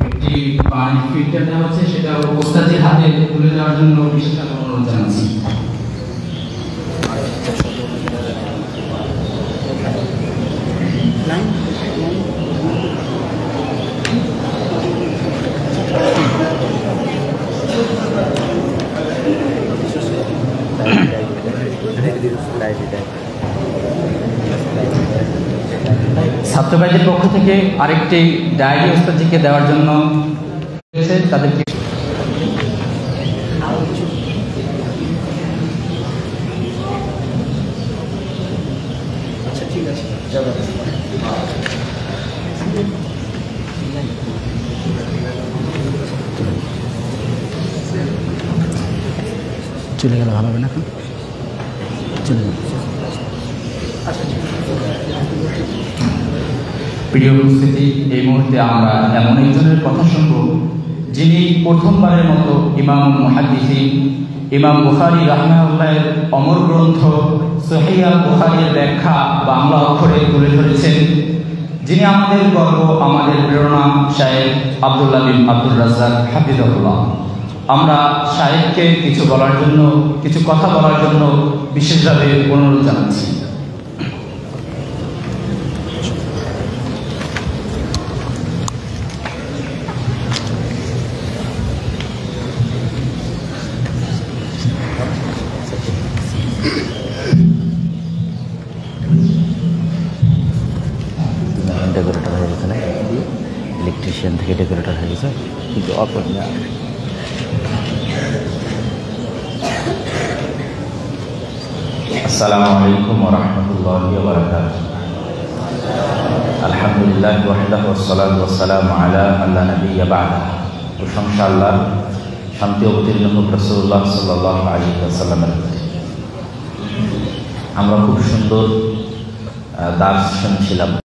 একটি পানি ফিল্টার দেওয়া হচ্ছে, সেটা ওস্তাদের হাতে তুলে দেওয়ার জন্য বিশেষ অনুরোধ জানাচ্ছি। ছাত্র ভাইদের পক্ষ থেকে আরেকটি ডায়েরি ওস্তাদজিকে দেওয়ার জন্য তাদেরকে ঠিক আছে চলে গেলে ভালো হবে না, চলে যাবে। প্রিয় উপস্থিতি, এই মুহূর্তে আমরা এমন একজনের কথা শুনব যিনি প্রথমবারের মতো ইমাম মুহাদ্দিসিন ইমাম বুখারী রাহিমাহুল্লাহের অমর গ্রন্থ সহিহ বুখারীর ব্যাখ্যা বাংলা অক্ষরে তুলে ধরেছেন, যিনি আমাদের গর্ব, আমাদের প্রেরণা, শায়েখ আব্দুল্লাহ বিন আব্দুর রাজ্জাক হাফিজাহুল্লাহ। আমরা শায়েখকে কিছু বলার জন্য, কিছু কথা বলার জন্য বিশেষভাবে অনুরোধ জানাচ্ছি। ডেকোরেটর হয়ে গেছে না, ইলেকট্রিশিয়ান থেকে ডেকোরেটর হয়ে গেছে, কিন্তু অল্প না। আসসালামু আলাইকুম ওয়া রাহমাতুল্লাহি ওয়া বারাকাতুহু। আলহামদুলিল্লাহ ওয়াহদাহু ওয়াসসালাতু ওয়াসসালামু আলা মান লা নাবিয়্যা বা'দাহু। প্রশংসা আল্লাহর, শান্তি অবতীর্ণ হোক রাসূলুল্লাহ সাল্লাল্লাহু আলাইহি ওয়াসাল্লামের প্রতি। আমরা খুব সুন্দর দার্স শুনছিলাম।